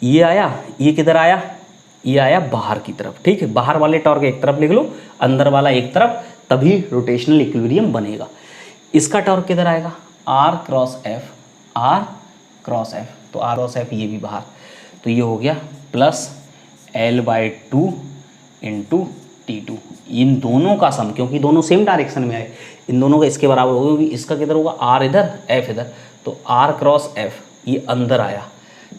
ये आया, ये किधर आया? ये आया बाहर की तरफ, ठीक है। बाहर वाले टॉर्क एक तरफ लिख लो, अंदर वाला एक तरफ, तभी रोटेशनल इक्विलिब्रियम बनेगा। इसका टॉर्क किधर आएगा? r × f, r × f। तो r × f ये भी बाहर, तो ये हो गया प्लस L/2 × T2। इन दोनों का सम, क्योंकि दोनों सेम डायरेक्शन में आए, इन दोनों का इसके बराबर होगा, क्योंकि इसका किधर होगा? r इधर, f इधर। तो r × f ये अंदर आया,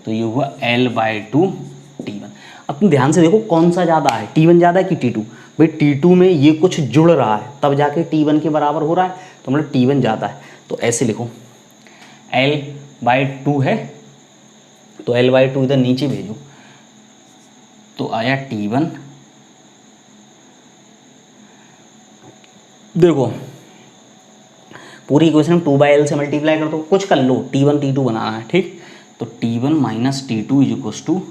तो ये हुआ L/2 T1। अब तुम ध्यान से देखो कौन सा ज़्यादा है, T1 ज़्यादा है कि T2? भाई T2 में ये कुछ जुड़ रहा है तब जाके T1 के बराबर हो रहा है, तो मतलब T1 ज़्यादा है। तो ऐसे लिखो, L/2 है तो L/2 इधर नीचे भेजो, तो आया T1। देखो पूरी इक्वेशन हम 2/L से मल्टीप्लाई कर दो, कुछ कर लो, T1 T2 बनाना है, ठीक। तो T1 minus T2 is equals to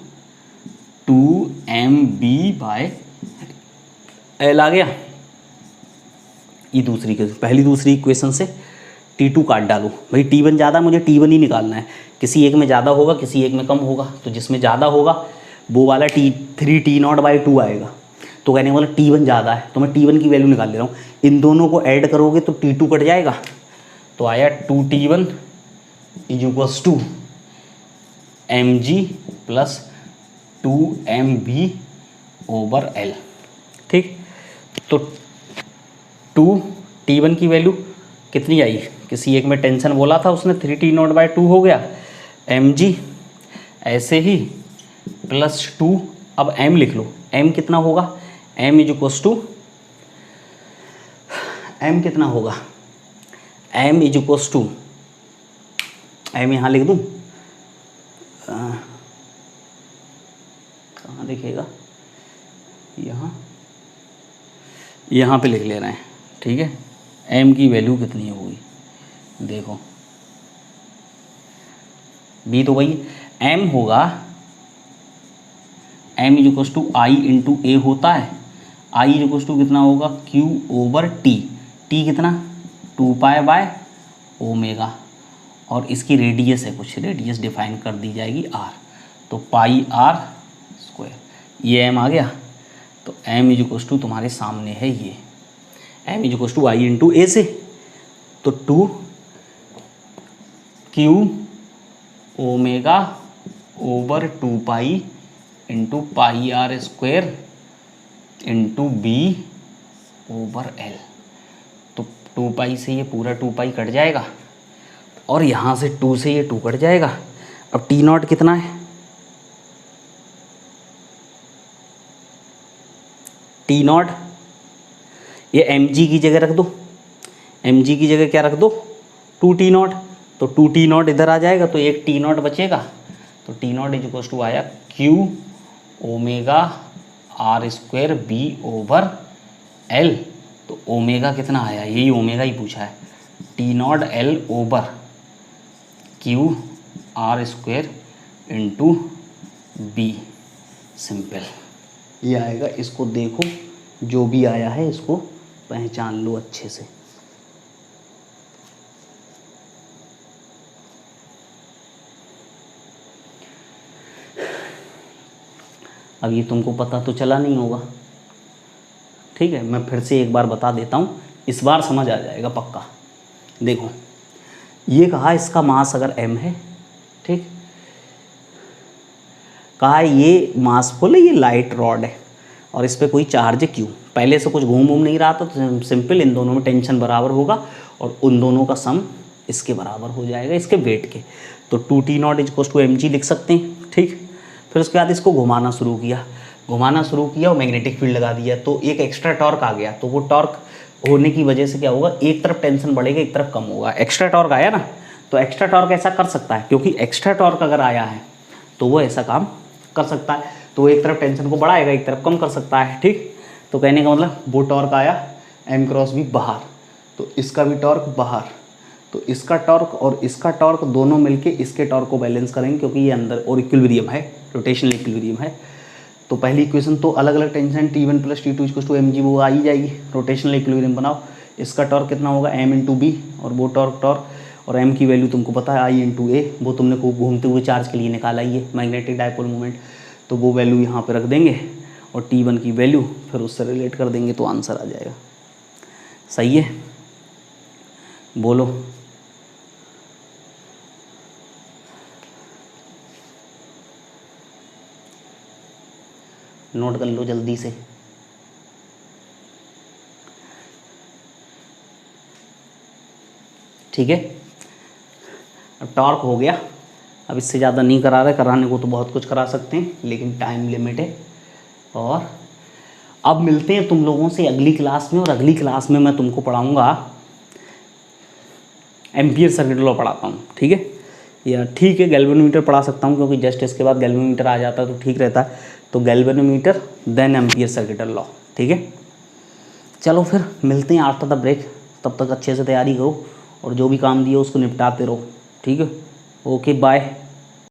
2mb/L आ गया। ये दूसरी इक्वेशन, पहली दूसरी इक्वेशन से T2 काट डालो भाई, T1 ज़्यादा, मुझे T1 ही निकालना है। किसी एक में ज़्यादा होगा, किसी एक में कम होगा, तो जिसमें ज़्यादा होगा वो वाला T3T0/2 आएगा। तो कहने वाला T1 ज़्यादा है, तो मैं T1 की वैल्यू निकाल ले रहा हूँ। इन दोनों को ऐड करोगे तो T2 कट जाएगा, तो आया 2T1 is equals to mg plus 2mb/L, ठीक। तो 2T1 की वैल्यू कितनी आई, किसी एक में टेंशन बोला था उसने 3T0/2 हो गया, mg ऐसे ही प्लस 2, अब m लिख लो, m कितना होगा, m is equals to, m कितना होगा, m is equals to, m यहाँ लिख दूँ, कहाँ दिखेगा, यहाँ पे लिख ले रहे हैं, ठीक है। m की वैल्यू कितनी होगी, देखो b तो वही m होगा, m is equals to I into A होता है, i इज इक्वल्स टू कितना होगा, q/t, t कितना 2π/ω, और इसकी रेडियस है कुछ, रेडियस डिफाइन कर दी जाएगी r, तो πr², ये m आ गया। तो m इज इक्वल्स टू तुम्हारे सामने है ये, m is equals to I into A से, तो 2q/2π into πr² into b/L, तो 2π से ये पूरा 2π कट जाएगा, और यहाँ से 2 से ये 2 कट जाएगा। अब T0 कितना है, T0 ये mg की जगह रख दो, mg की जगह क्या रख दो, 2T0, तो 2T0 इधर आ जाएगा, तो एक T0 बचेगा, तो T0 इज इक्वल्स टू आया q/r²b/L, तो ओमेगा कितना आया, यही ओमेगा ही पूछा है, T0L/QR² इंटू b, सिंपल ये आएगा। इसको देखो, जो भी आया है इसको पहचान लो अच्छे से। अब ये तुमको पता तो चला नहीं होगा, ठीक है, मैं फिर से एक बार बता देता हूँ, इस बार समझ आ जाएगा पक्का। देखो ये कहा इसका मास अगर m है, ठीक, कहा ये मासफुल है, ये लाइट रॉड है और इस पर कोई चार्ज q, पहले से कुछ घूम नहीं रहा था, तो सिंपल इन दोनों में टेंशन बराबर होगा और उन दोनों का सम इसके बराबर हो जाएगा, इसके वेट के। तो 2T0 is equals to mg लिख सकते हैं, ठीक। फिर उसके बाद इसको घुमाना शुरू किया और मैग्नेटिक फील्ड लगा दिया, तो एक एक्स्ट्रा टॉर्क आ गया। तो वो टॉर्क होने की वजह से क्या होगा, एक तरफ टेंशन बढ़ेगा, एक तरफ कम होगा। एक्स्ट्रा टॉर्क आया ना, तो एक्स्ट्रा टॉर्क ऐसा कर सकता है, क्योंकि एक्स्ट्रा टॉर्क अगर आया है तो वो ऐसा काम कर सकता है, तो एक तरफ टेंशन को बढ़ाएगा, एक तरफ कम कर सकता है, ठीक। तो कहने का मतलब वो टॉर्क आया m×v बाहर, तो इसका भी टॉर्क बाहर, तो इसका टॉर्क और इसका टॉर्क दोनों मिलके इसके टॉर्क को बैलेंस करेंगे, क्योंकि ये अंदर और इक्विलिब्रियम है, रोटेशनल इक्विलिब्रियम है। तो पहली इक्वेशन तो अलग अलग टेंशन T1 + T2 = mg, वो आ ही जाएगी। रोटेशनल इक्विलिब्रियम बनाओ, इसका टॉर्क कितना होगा m × b, और वो टॉर्क और m की वैल्यू तुमको पता है I × a, वो तुमने खूब घूमते हुए चार्ज के लिए निकाला ही है, मैग्नेटिक डायपोल मोमेंट। तो वो वैल्यू यहाँ पे रख देंगे और T1 की वैल्यू फिर उससे रिलेट कर देंगे, तो आंसर आ जाएगा। सही है, बोलो। नोट कर लो जल्दी से। ठीक है, अब टॉर्क हो गया। अब इससे ज़्यादा नहीं करा रहे, कराने को तो बहुत कुछ करा सकते हैं, लेकिन टाइम लिमिट है। और अब मिलते हैं तुम लोगों से अगली क्लास में, और अगली क्लास में मैं तुमको पढ़ाऊँगा एम्पियर सर्किट लॉ पढ़ाता हूँ। ठीक है, या ठीक है गैल्वेनोमीटर पढ़ा सकता हूँ, क्योंकि जस्ट इसके बाद गैल्वेनोमीटर आ जाता है तो ठीक रहता है। तो galvanometer then ampere circuital law. ठीक है, चलो फिर मिलते हैं आफ्टर द ब्रेक। तब तक अच्छे से तैयारी करो और जो भी काम दिए उसको निपटाते रहो। ठीक है, ओके बाय।